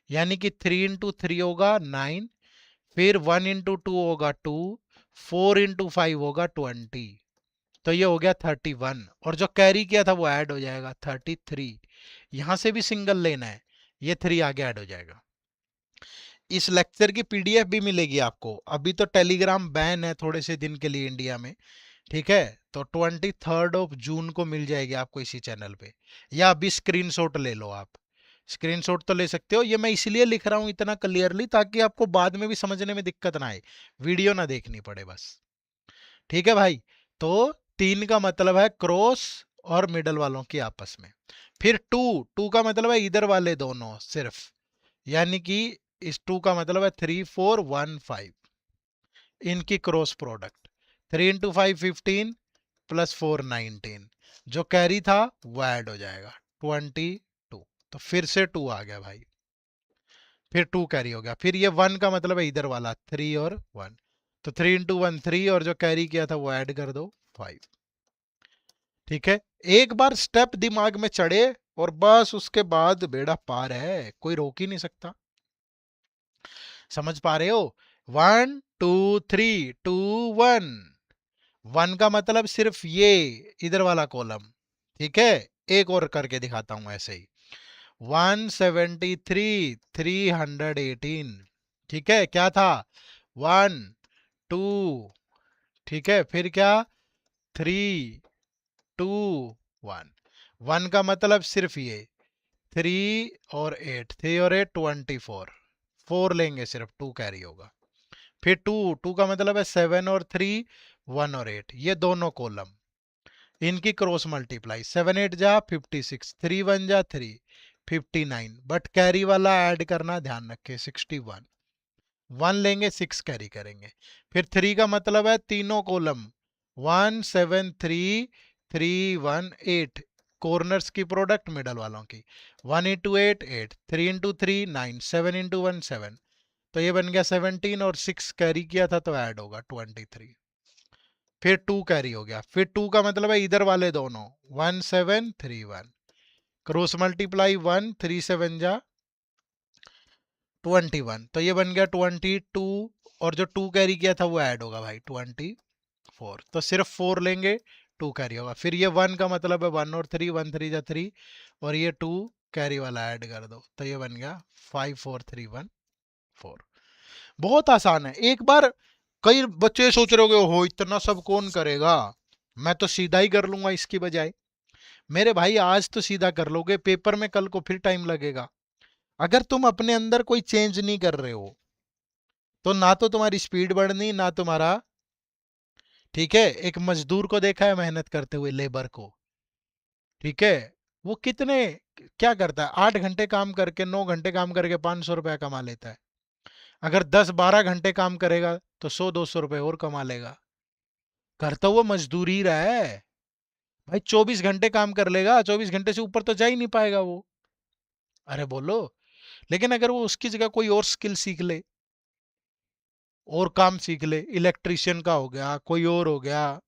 यानी कि 3 इंटू 3 होगा 9, फिर 1 इंटू 2 होगा 2, 4 इंटू 5 होगा 20, तो ये हो गया 31, और जो कैरी किया था वो ऐड हो जाएगा 33। यहां से भी सिंगल लेना है, ये 3 आगे ऐड हो जाएगा। इस लेक्चर की पीडीएफ भी मिलेगी आपको। अभी तो टेलीग्राम बैन है थोड़े से दिन के लिए इंडिया में। ठीक है, तो 23 जून को मिल जाएगी आपको इसी चैनल पे, या अभी स्क्रीनशॉट ले लो आप। स्क्रीनशॉट तो ले सकते हो, ये मैं इसलिए लिख रहा हूं इतना क्लियरली ताकि आपको बाद में भी समझने में दिक्कत ना आए, वीडियो ना देखनी पड़े बस। ठीक है भाई, तो 3 का मतलब है क्रॉस और मिडल वालों की आपस में। फिर 2 का मतलब है इधर वाले दोनों सिर्फ, यानी कि इस 2 का मतलब है 3 4 1 5, इनकी क्रॉस प्रोडक्ट। 3 इंटू 5 15 प्लस 4 19, जो कैरी था वो ऐड हो जाएगा 22। तो फिर से 2 आ गया भाई, फिर 2 कैरी हो गया। फिर ये 1 का मतलब है इधर वाला 3 और 1, तो 3 इंटू 1 3, और जो कैरी किया था वो ऐड कर दो 5। ठीक है, एक बार स्टेप दिमाग में चढ़े और बस उसके बाद बेड़ा पार है, कोई रोक ही नहीं सकता। समझ पा रहे हो? 1 2 3 2 1। 1 का मतलब सिर्फ ये इधर वाला कॉलम। ठीक है, एक और करके दिखाता हूं ऐसे ही। 173 318। ठीक है, क्या था? 1 2। ठीक है, फिर क्या? 3 2 1। 1 का मतलब सिर्फ ये 3 और 8, 3 और 8 24। 4 लेंगे सिर्फ, 2 कैरी होगा। फिर 2, 2 का मतलब है 7 और 3, 1 और 8, ये दोनों कॉलम, इनकी क्रॉस मल्टीप्लाई। 7 8 जा 56, 3 1 जा 3, 59। बट कैरी वाला ऐड करना ध्यान रखे 61। 1 लेंगे 6 कैरी करेंगे। फिर 3 का मतलब है तीनों कॉलम, 1 7 3 3 1 8, कॉर्नर्स की प्रोडक्ट मिडल वालों की। 1 इंटू 8 8, 3 इंटू 3 9, 7 इंटू 1 7। तो ये बन गया 17, और 6 कैरी किया था तो ऐड होगा 23। फिर 2 कैरी हो गया। फिर 2 का मतलब है इधर वाले दोनों, 1 7 3 1, क्रॉस मल्टीप्लाई 1 3 7 जा 21, तो ये बन गया 22। और जो 2 कैरी किया था वो ऐड होगा भाई 24। तो सिर्फ 4 लेंगे, 2 कैरी होगा। फिर ये 1 का मतलब है 1 और 3, 1 3 जा 3, और ये 2 कैरी वाला ऐड कर दो, तो ये बन गया 5 4 3 1 4। बहुत आसान है। एक बार, कई बच्चे सोच रहे होगे हो इतना सब कौन करेगा, मैं तो सीधा ही कर लूंगा इसकी बजाय। मेरे भाई आज तो सीधा कर लोगे, पेपर में कल को फिर टाइम लगेगा। अगर तुम अपने अंदर कोई चेंज नहीं कर रहे हो तो ना तो तुम्हारी स्पीड बढ़नी, ना तुम्हारा। ठीक है, एक मजदूर को देखा है मेहनत करते हुए, लेबर को। ठीक है, वो कितने, क्या करता है, 8 घंटे काम करके, 9 घंटे काम करके 500 रुपया कमा लेता है। अगर 10 12 घंटे काम करेगा तो 100 200 रुपये और कमा लेगा। करता हुआ मजदूर ही रहा है भाई। 24 घंटे काम कर लेगा, 24 घंटे से ऊपर तो जा ही नहीं पाएगा वो। अरे बोलो। लेकिन अगर वो उसकी जगह कोई और स्किल सीख ले, और काम सीख ले, इलेक्ट्रिशियन का हो गया, कोई और हो गया,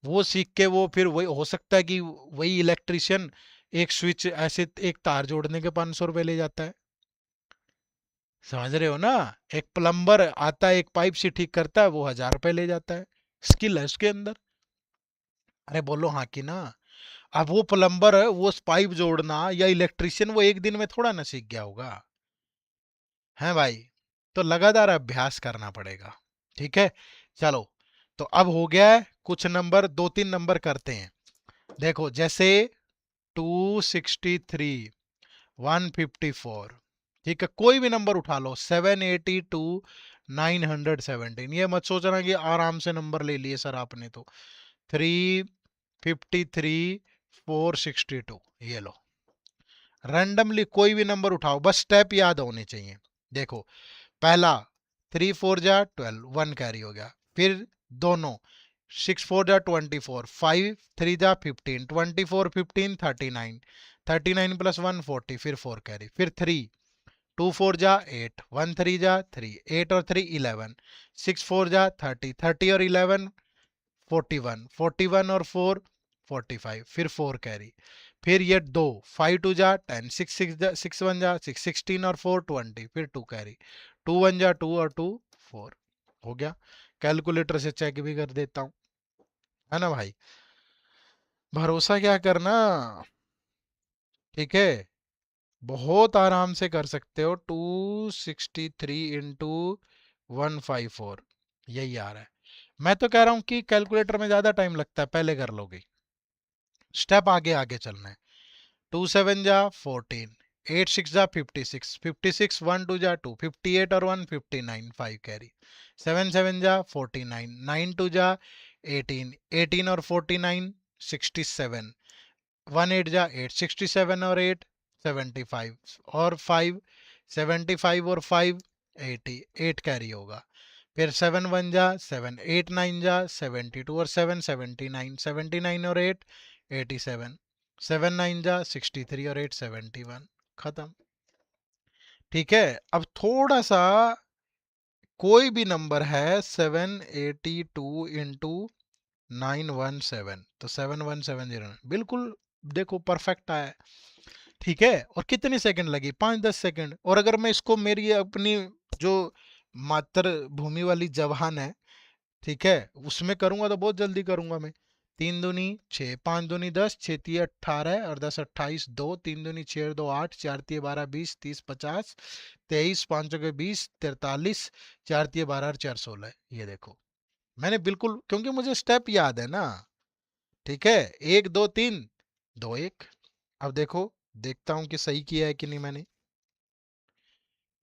वो सीख के वो फिर वही हो सकता है कि वही इलेक्ट्रिशियन एक स्विच ऐसे एक तार जोड़ने के 500 रुपये ले जाता है। समझ रहे हो ना? एक प्लम्बर आता है, एक पाइप से ठीक करता है, वो 1000 रुपये ले जाता है। स्किल है उसके अंदर। अरे बोलो हाँ कि ना? अब वो प्लम्बर है, वो पाइप जोड़ना, या इलेक्ट्रिशियन, वो एक दिन में थोड़ा ना सीख गया होगा, है भाई। तो लगातार अभ्यास करना पड़ेगा। ठीक है, चलो। तो अब हो गया है, कुछ नंबर, 2 3 नंबर करते हैं। देखो जैसे 263, 154। ठीक है, कोई भी नंबर उठा लो, 782, 917। ये मत सोचना कि आराम से नंबर ले लिए सर आपने, तो 353, 462, ये लो। रैंडमली कोई भी नंबर उठाओ, बस स्टेप याद होने चाहिए। देखो, पहला 3 4 जा 12, 1 कैरी हो गया। फिर दोनों 6 4 जा 24, 5 3 जा 15, 24 15 39, 39 प्लस 1 40, फिर 4 कैरी। फिर 3 2 4 जा 8, 1 3 जा 3, 8 और 3 11, 6 4 जा 30, 30 और 11 41, 41 और 4 45, फिर 4 कैरी। फिर ये 2 5 2 जा 10, 6 6 जा 6 1 जा 6 16 और 4 20, फिर 2 कैरी। 2 1 जा 2 और 2 4। हो गया। कैलकुलेटर से चेक भी कर देता हूँ, है ना भाई? भरोसा क्या करना। ठीक है, बहुत आराम से कर सकते हो। 263 इंटू 154, यही आ रहा है। मैं तो कह रहा हूँ कि कैलकुलेटर में ज्यादा टाइम लगता है, पहले कर लोगे। स्टेप आगे आगे चलना है। 2 7 जा 14, 8 6 जा 56, 56 1 2 जा 2, 58 और 1 59, 5 कैरी। 7 7 जा 49, 9 2 जा 18, 18 और 49 67, 1 8 जा 8, 67 और 8 75, और 5 75 और 5 80, 8 कैरी होगा। फिर 7 1 जा 7, 8 9 जा 72, और 7 79, 79 और 8 87, 7 9 जा 63 और 8 71, खत्म। ठीक है, अब थोड़ा सा कोई भी नंबर है 782 इंटू 917, तो 7170, बिल्कुल देखो परफेक्ट आया है। ठीक है, और कितनी सेकंड लगी, 5-10 सेकंड। और अगर मैं इसको मेरी अपनी जो मातृभूमि वाली जबान है, ठीक है, उसमें करूंगा तो बहुत जल्दी करूंगा मैं। 3 दूनी 6, 5 दूनी 10, 6 तिया 18 और 10 28, 2 3 दूनी 6 2 8, 4 तिया 12 20 30 50, 23 5 के 20 43, 4 तिया 12 और 4 16। ये देखो मैंने बिल्कुल, क्योंकि मुझे स्टेप याद है ना। ठीक है, 1 2 3 2 1। अब देखो, देखता हूं कि सही किया है कि नहीं मैंने।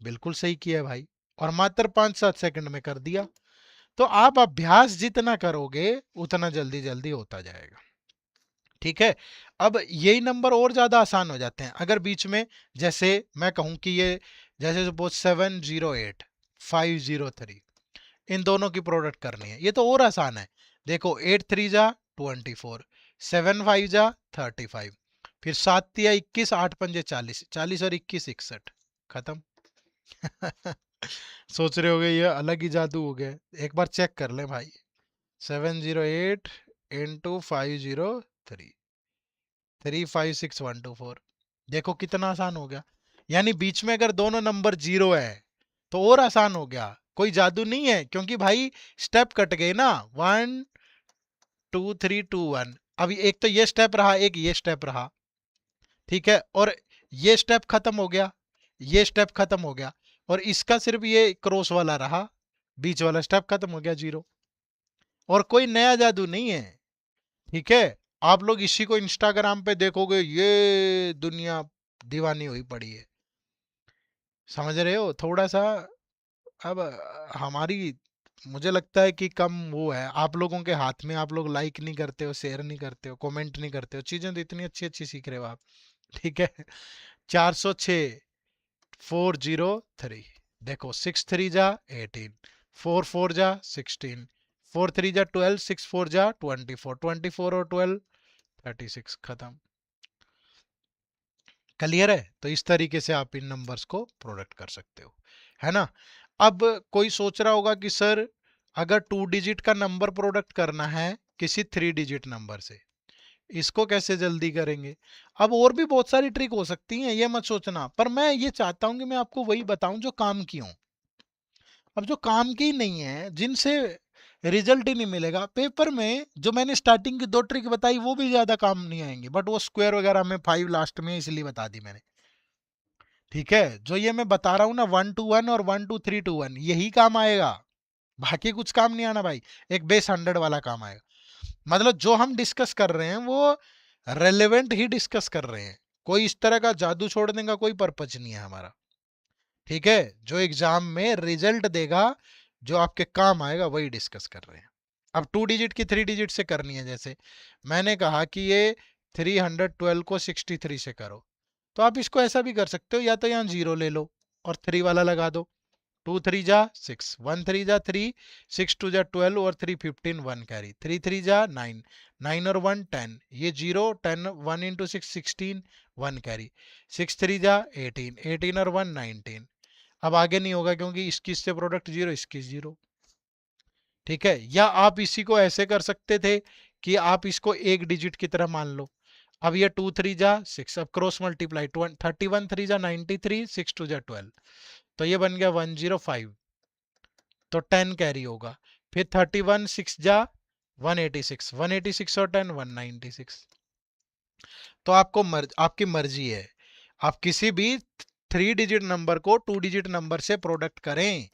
बिल्कुल सही किया है भाई, और मात्र 5-7 सेकंड में कर दिया। तो आप अभ्यास जितना करोगे उतना जल्दी जल्दी होता जाएगा। ठीक है, अब यही नंबर और ज्यादा आसान हो जाते हैं अगर बीच में, जैसे मैं कहूं कि ये, जैसे सपोज 708 503, इन दोनों की प्रोडक्ट करनी है, ये तो और आसान है। देखो 8 3 जा 24, 7 5 जा 35, फिर 7 तिया 21, 8 पंजे 40, 40 और 21 61, खत्म। सोच रहे होगे ये अलग ही जादू हो गया, एक बार चेक कर ले भाई। 708 इंटू 503, 356124, देखो कितना आसान हो गया। यानी बीच में अगर दोनों नंबर जीरो है तो और आसान हो गया, कोई जादू नहीं है, क्योंकि भाई स्टेप कट गए ना, 1 2 3 2 1। अभी एक तो ये स्टेप रहा, एक ये स्टेप रहा। ठीक है, और ये स्टेप खत्म हो गया, ये स्टेप खत्म हो गया, और इसका सिर्फ ये क्रॉस वाला रहा, बीच वाला स्टेप खत्म हो गया, जीरो। और कोई नया जादू नहीं है। ठीक है, आप लोग इसी को इंस्टाग्राम पे देखोगे, ये दुनिया दीवानी हुई पड़ी है। समझ रहे हो थोड़ा सा। अब हमारी, मुझे लगता है कि कम वो है आप लोगों के हाथ में, आप लोग लाइक नहीं करते हो, शेयर नहीं करते हो, कमेंट नहीं करते हो, चीजें तो इतनी अच्छी अच्छी सीख रहे हो आप। ठीक है, 406 403, देखो 6 3 जा 18, 4 4 जा 16, 4 3 जा 12, 6 4 जा 24, 24 और 12 36, खत्म। क्लियर है, तो इस तरीके से आप इन नंबर्स को प्रोडक्ट कर सकते हो, है ना। अब कोई सोच रहा होगा कि सर अगर 2 डिजिट का नंबर प्रोडक्ट करना है किसी 3 डिजिट नंबर से, इसको कैसे जल्दी करेंगे। अब और भी बहुत सारी ट्रिक हो सकती हैं, ये मत सोचना, पर मैं ये चाहता हूं कि मैं आपको वही बताऊं जो काम की हो। अब जो काम की नहीं है, जिनसे रिजल्ट ही नहीं मिलेगा पेपर में, जो मैंने स्टार्टिंग की 2 ट्रिक बताई वो भी ज्यादा काम नहीं आएंगी, बट वो स्क्वायर वगैरह में 5 लास्ट में इसलिए बता दी मैंने। ठीक है, जो ये मैं बता रहा हूं ना, 1 2 1 और 1 2 3 2 1, यही काम आएगा, बाकी कुछ काम नहीं आना भाई। एक बेस 100 वाला काम आएगा। मतलब जो हम डिस्कस कर रहे हैं वो रेलेवेंट ही डिस्कस कर रहे हैं, कोई इस तरह का जादू छोड़ने का कोई पर्पज नहीं है हमारा। ठीक है, जो एग्जाम में रिजल्ट देगा, जो आपके काम आएगा, वही डिस्कस कर रहे हैं। अब 2 डिजिट की 3 डिजिट से करनी है, जैसे मैंने कहा कि ये 312 को 63 से करो, तो आप इसको ऐसा भी कर सकते हो, या तो यहाँ 0 ले लो और 3 वाला लगा दो। 2 3 जा 6, 1 3 जा 3, 6 2 जा 12 और 3 15, 1 कैरी, 3 3 जा 9, 9 और 1 10, ये 0 10, 1 इंटू 6 16, 1 कैरी, 6 3 जा 18, 18 और 1 19। अब आगे नहीं होगा क्योंकि इसकी इससे प्रोडक्ट जीरो, इसकी जीरो। ठीक है, या आप इसी को ऐसे कर सकते थे कि आप इसको 1 डिजिट की तरह मान लो। अब ये 2 3 जा 6, अब क्रॉस मल्टीप्लाई, 31 3 जा 93, 6 2 जा 12, तो ये बन गया 105, तो 10 कैरी होगा। फिर 31 6 जा 186, 186 और 10 196। तो आपकी मर्जी है, आप किसी भी 3 डिजिट नंबर को 2 डिजिट नंबर से प्रोडक्ट करें।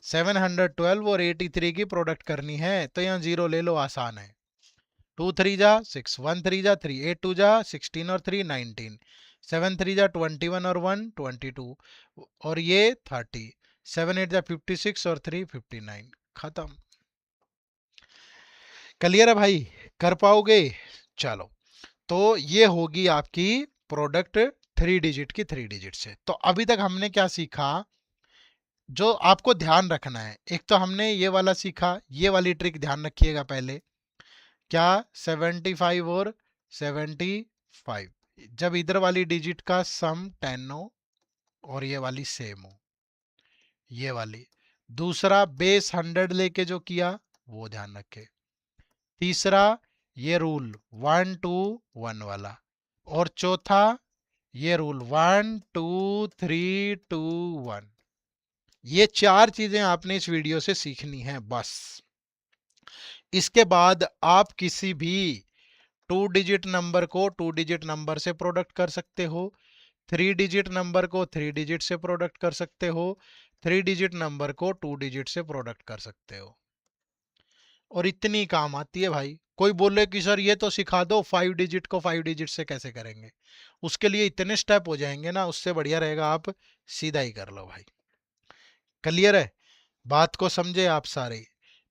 712 और 83 की प्रोडक्ट करनी है तो यहाँ 0 ले लो, आसान है। 2 3 जा 6, 1 3 जा 3, 8 2 जा 16 और 3 19, 7 3 जा 21 और 1 22, और ये 30, 7 8 जा 56 और 3 59, खत्म। क्लियर है भाई, कर पाओगे। चलो, तो ये होगी आपकी प्रोडक्ट 3 डिजिट की 3 डिजिट से। तो अभी तक हमने क्या सीखा, जो आपको ध्यान रखना है, एक तो हमने ये वाला सीखा, ये वाली ट्रिक ध्यान रखिएगा पहले, क्या 75 और 75। जब इधर वाली डिजिट का सम 10 हो और ये वाली सेम हो, ये वाली। दूसरा बेस 100 लेके जो किया वो ध्यान रखे। तीसरा ये रूल 1 2 1 वाला। और चौथा ये रूल 1 2 3 2 1। ये 4 चीजें आपने इस वीडियो से सीखनी है बस। इसके बाद आप किसी भी 2 डिजिट नंबर को 2 डिजिट नंबर से प्रोडक्ट कर सकते हो, 3 डिजिट नंबर को 3 डिजिट से प्रोडक्ट कर सकते हो, 3 डिजिट नंबर को 2 डिजिट से प्रोडक्ट कर सकते हो। और इतनी काम आती है भाई। कोई बोले कि सर ये तो सिखा दो 5 डिजिट को 5 डिजिट से कैसे करेंगे, उसके लिए इतने स्टेप हो जाएंगे ना, उससे बढ़िया रहेगा आप सीधा ही कर लो भाई। क्लियर है? बात को समझे आप सारे?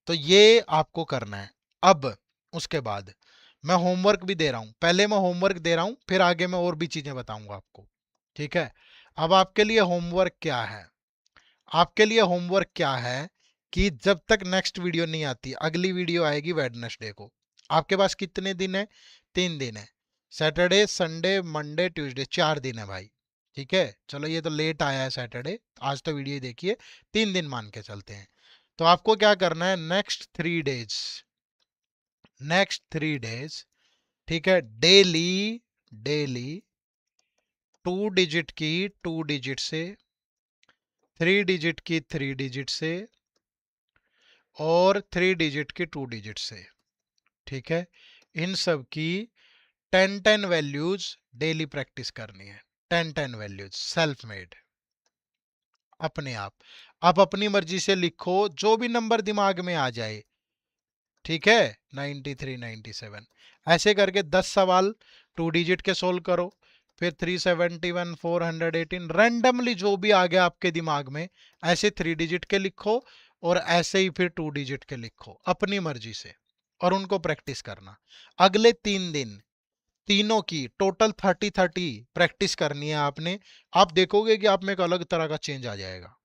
तो ये आपको करना है। अब उसके बाद मैं होमवर्क भी दे रहा हूं। पहले मैं होमवर्क दे रहा हूं, फिर आगे मैं और भी चीजें बताऊंगा आपको। ठीक है? अब आपके लिए होमवर्क क्या है? आपके लिए होमवर्क क्या है कि जब तक नेक्स्ट वीडियो नहीं आती, अगली वीडियो आएगी वेडनेसडे को। आपके पास कितने दिन है? 3 दिन है। सैटरडे संडे मंडे ट्यूसडे, 4 दिन है भाई। ठीक है, चलो ये तो लेट आया है सैटरडे, आज तो वीडियो ही देखिए। 3 दिन मान के चलते हैं। तो आपको क्या करना है नेक्स्ट 3 डेज, ठीक है, डेली डेली 2 डिजिट की 2 डिजिट से, 3 डिजिट की 3 डिजिट से और 3 डिजिट की 2 डिजिट से। ठीक है, इन सब की 10 वैल्यूज डेली प्रैक्टिस करनी है। 10 वैल्यूज सेल्फ मेड, अपने आप अपनी मर्जी से लिखो, जो भी नंबर दिमाग में आ जाए। ठीक है, 93 97 ऐसे करके 10 सवाल 2 डिजिट के सोल्व करो। फिर 371 418 रैंडमली जो भी आ गया आपके दिमाग में, ऐसे 3 डिजिट के लिखो और ऐसे ही फिर 2 डिजिट के लिखो अपनी मर्जी से, और उनको प्रैक्टिस करना। अगले 3 दिन तीनों की टोटल 30 प्रैक्टिस करनी है आपने। आप देखोगे कि आप में एक अलग तरह का चेंज आ जाएगा।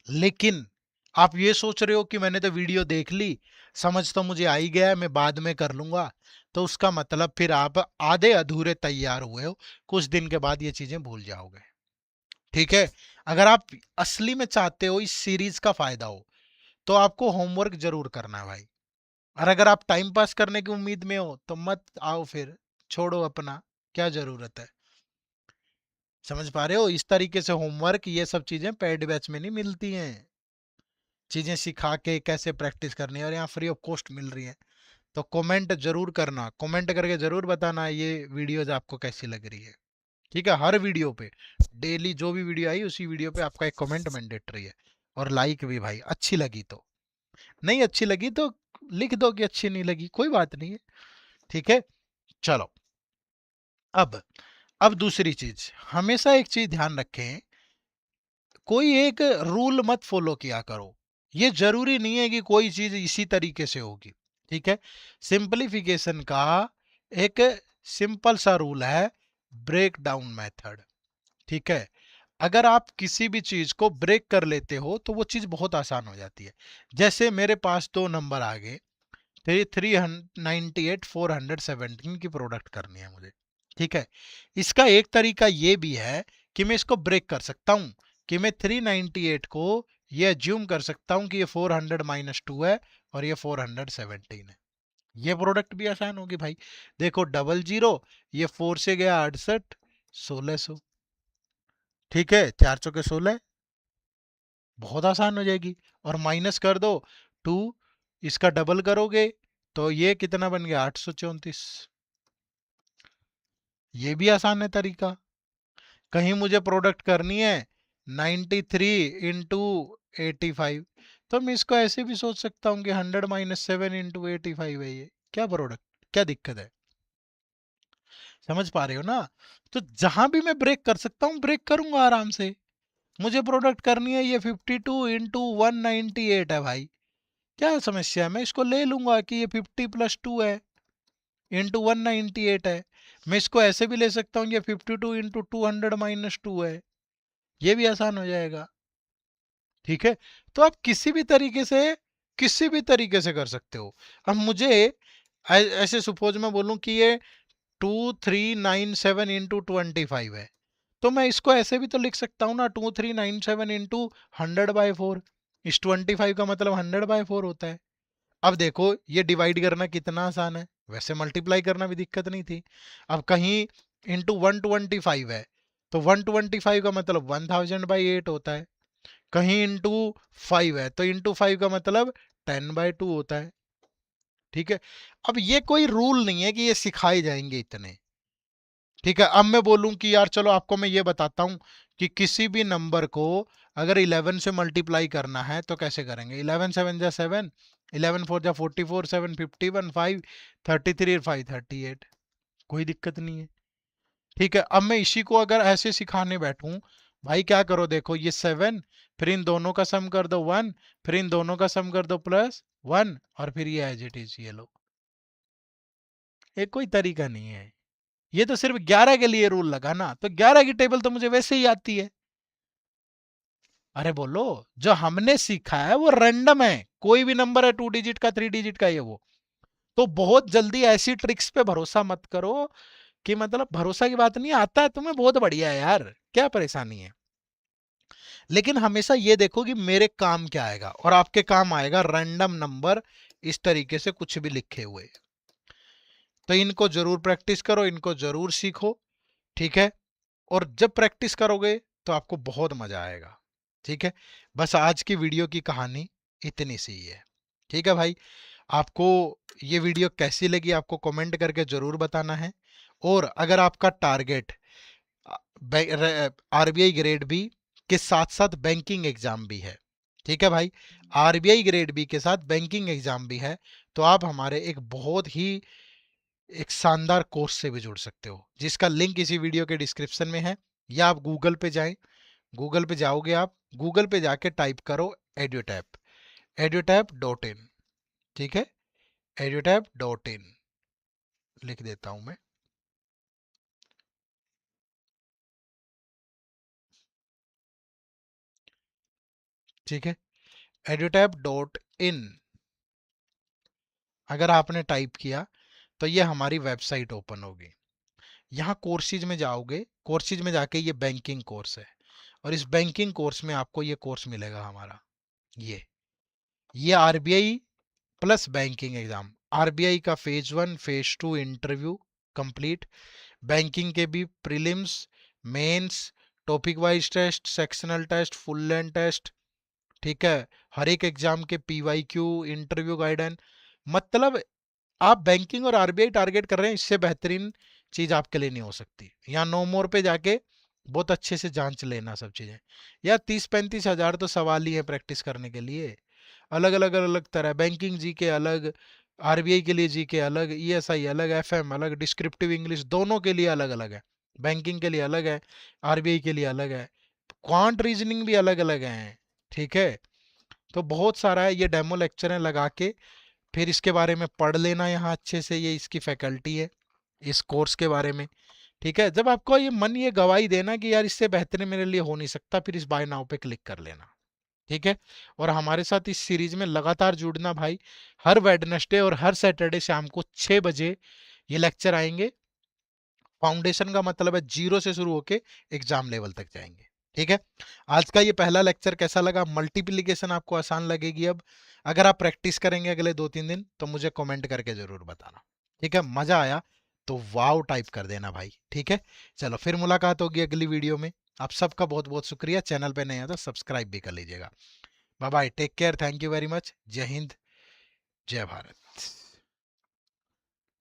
लेकिन आप ये सोच रहे हो कि मैंने तो वीडियो देख ली, समझ तो मुझे आ ही गया है, मैं बाद में कर लूंगा, तो उसका मतलब फिर आप आधे अधूरे तैयार हुए हो। कुछ दिन के बाद ये चीजें भूल जाओगे। ठीक है? अगर आप असली में चाहते हो इस सीरीज का फायदा हो, तो आपको होमवर्क जरूर करना है भाई। और अगर आप टाइम पास करने की उम्मीद में हो तो मत आओ, फिर छोड़ो अपना, क्या जरूरत है। समझ पा रहे हो? इस तरीके से होमवर्क, ये सब चीजें पेड बैच में नहीं मिलती हैं। चीजें सिखा के कैसे प्रैक्टिस करनी है, और यहाँ फ्री ऑफ कॉस्ट मिल रही है। तो कमेंट जरूर करना, कमेंट करके जरूर बताना ये वीडियोज आपको कैसी लग रही है। ठीक है, हर वीडियो पे, डेली जो भी वीडियो आई उसी वीडियो पे आपका एक कमेंट मैंडेटरी है। और लाइक भी भाई, अच्छी लगी तो। नहीं अच्छी लगी तो लिख दो कि अच्छी नहीं लगी, कोई बात नहीं है। ठीक है, चलो। अब अब दूसरी चीज, हमेशा एक चीज ध्यान रखें, कोई एक रूल मत फॉलो किया करो। ये जरूरी नहीं है कि कोई चीज इसी तरीके से होगी। ठीक है, सिंपलीफिकेशन का एक सिंपल सा रूल है, ब्रेक डाउन मेथड। ठीक है, अगर आप किसी भी चीज को ब्रेक कर लेते हो तो वो चीज बहुत आसान हो जाती है। जैसे मेरे पास 2 नंबर आ गए, 398 417 की प्रोडक्ट करनी है मुझे। ठीक है, इसका एक तरीका ये भी है कि मैं इसको ब्रेक कर सकता हूं, कि मैं 398 को ये अज्यूम कर सकता हूं कि ये 400 - 2 है और ये 417 है। ये प्रोडक्ट भी आसान होगी भाई। देखो, 00, ये 4 से गया 68, 1600। ठीक है, 4 चौके 16, बहुत आसान हो जाएगी। और माइनस कर दो 2, इसका डबल करोगे तो ये कितना बन गया, 834। ये भी आसान है तरीका। कहीं मुझे प्रोडक्ट करनी है 93 इंटू 85, तो मैं इसको ऐसे भी सोच सकता हूँ कि 100 - 7 इंटू 85 है। ये क्या प्रोडक्ट, क्या दिक्कत है? समझ पा रहे हो ना? तो जहां भी मैं ब्रेक कर सकता हूँ ब्रेक करूंगा आराम से। मुझे प्रोडक्ट करनी है ये 52 इंटू 198 है भाई, क्या समस्या है? मैं इसको ले लूंगा कि ये 50 + 2 है, इंटू 198 है। मैं इसको ऐसे भी ले सकता हूँ, ये 52 इंटू 200 - 2 है। ये भी आसान हो जाएगा। ठीक है, तो आप किसी भी तरीके से कर सकते हो। अब मुझे ऐसे सपोज मैं बोलूं कि ये 2397 इंटू 25 है, तो मैं इसको ऐसे भी तो लिख सकता हूँ ना, 2397 इंटू 100/4। इस 25 का मतलब 100/4 होता है। अब देखो ये डिवाइड करना कितना आसान है, वैसे मल्टीप्लाई करना भी दिक्कत नहीं थी। अब कहीं इंटू 125 है, तो 125 का मतलब 1000/8 होता है। कहीं इंटू 5 है, तो इंटू 5 का मतलब 10/2 होता है। ठीक है, अब ये कोई रूल नहीं है कि ये सिखाए जाएंगे इतने। ठीक है, अब मैं बोलूं कि यार चलो आपको मैं ये बताता हूं कि किसी भी नंबर को अगर 11 से मल्टीप्लाई करना है तो कैसे करेंगे। 11 7 जा 7, 11 4 जा 44, 7 51, 5 33, 5 38, कोई दिक्कत नहीं है। ठीक है, अब मैं इसी को अगर ऐसे सिखाने बैठूं, भाई क्या करो, देखो ये 7, फिर इन दोनों का सम कर दो 1, फिर इन दोनों का सम कर दो +1, और फिर ये एज इट इज ये लो। ये कोई तरीका नहीं है, ये तो सिर्फ 11 के लिए रूल लगा ना, तो 11 की टेबल तो मुझे वैसे ही आती है। अरे बोलो, जो हमने सीखा है वो रैंडम है, कोई भी नंबर है 2 डिजिट का 3 डिजिट का ये वो। तो बहुत जल्दी ऐसी ट्रिक्स पे भरोसा मत करो कि मतलब भरोसा की बात नहीं, आता है तुम्हें बहुत बढ़िया है यार, क्या परेशानी है। लेकिन हमेशा ये देखो कि मेरे काम क्या आएगा, और आपके काम आएगा रैंडम नंबर इस तरीके से कुछ भी लिखे हुए। तो इनको जरूर प्रैक्टिस करो, इनको जरूर सीखो। ठीक है, और जब प्रैक्टिस करोगे तो आपको बहुत मजा आएगा। ठीक है, बस आज की वीडियो की कहानी इतनी सी ही है। ठीक है भाई, आपको ये वीडियो कैसी लगी आपको कमेंट करके जरूर बताना है। और अगर आपका टारगेट आरबीआई ग्रेड बी के साथ साथ बैंकिंग एग्जाम भी है, ठीक है भाई, आरबीआई ग्रेड बी के साथ बैंकिंग एग्जाम भी है, तो आप हमारे एक बहुत ही एक शानदार कोर्स से भी जुड़ सकते हो, जिसका लिंक इसी वीडियो के डिस्क्रिप्शन में है। या आप गूगल पे जाएं, गूगल पे जाओगे आप, गूगल पे जाके टाइप करो एड्यूटैप, edutap.in। ठीक है, edutap.in लिख देता हूं मैं। ठीक है, edutap.in अगर आपने टाइप किया तो ये हमारी वेबसाइट ओपन होगी। यहाँ कोर्सेज में जाओगे, कोर्सेज में जाके ये बैंकिंग कोर्स है, और इस बैंकिंग कोर्स में आपको ये कोर्स मिलेगा हमारा, ये RBI plus banking exam, RBI का phase 1 phase 2 interview complete, banking के भी prelims, mains, topic wise test, sectional test, full length test. ठीक है, हर एक एग्जाम के पीवाई क्यू, इंटरव्यू गाइडेंस, मतलब आप बैंकिंग और आरबीआई टारगेट कर रहे हैं, इससे बेहतरीन चीज आपके लिए नहीं हो सकती। यहाँ नो मोर पे जाके बहुत अच्छे से जांच लेना सब चीजें। यार 30-35 हजार तो सवाल ही है प्रैक्टिस करने के लिए, अलग अलग अलग तरह, बैंकिंग जी के अलग, आरबीआई के लिए जी के अलग, ईएसआई अलग, एफएम अलग, डिस्क्रिप्टिव इंग्लिश दोनों के लिए अलग अलग है, बैंकिंग के लिए अलग है, आरबीआई के लिए अलग है, क्वांट रीजनिंग भी अलग अलग है। ठीक है, तो बहुत सारा है, ये डेमो लेक्चर है, लगा के फिर इसके बारे में पढ़ लेना यहाँ अच्छे से, ये इसकी फैकल्टी है इस कोर्स के बारे में। ठीक है, जब आपको ये मन ये गवाही देना कि यार इससे बेहतर मेरे लिए हो नहीं सकता, फिर इस बाय नाउ पे क्लिक कर लेना। ठीक है, और हमारे साथ इस सीरीज में लगातार जुड़ना भाई। हर वेडनेसडे और हर सैटरडे शाम को 6 बजे ये लेक्चर आएंगे। फाउंडेशन का मतलब है जीरो से शुरू होके एग्जाम लेवल तक जाएंगे। ठीक है, आज का ये पहला लेक्चर कैसा लगा, मल्टीप्लिकेशन आपको आसान लगेगी अब, अगर आप प्रैक्टिस करेंगे अगले 2-3 दिन तो मुझे कमेंट करके जरूर बताना। ठीक है, मजा आया तो वाव टाइप कर देना भाई। ठीक है, चलो फिर मुलाकात होगी अगली वीडियो में। आप सबका बहुत बहुत शुक्रिया, चैनल पे नए हैं तो सब्सक्राइब भी कर लीजिएगा। Bye bye, take care, thank you very much, जय हिंद, जय भारत।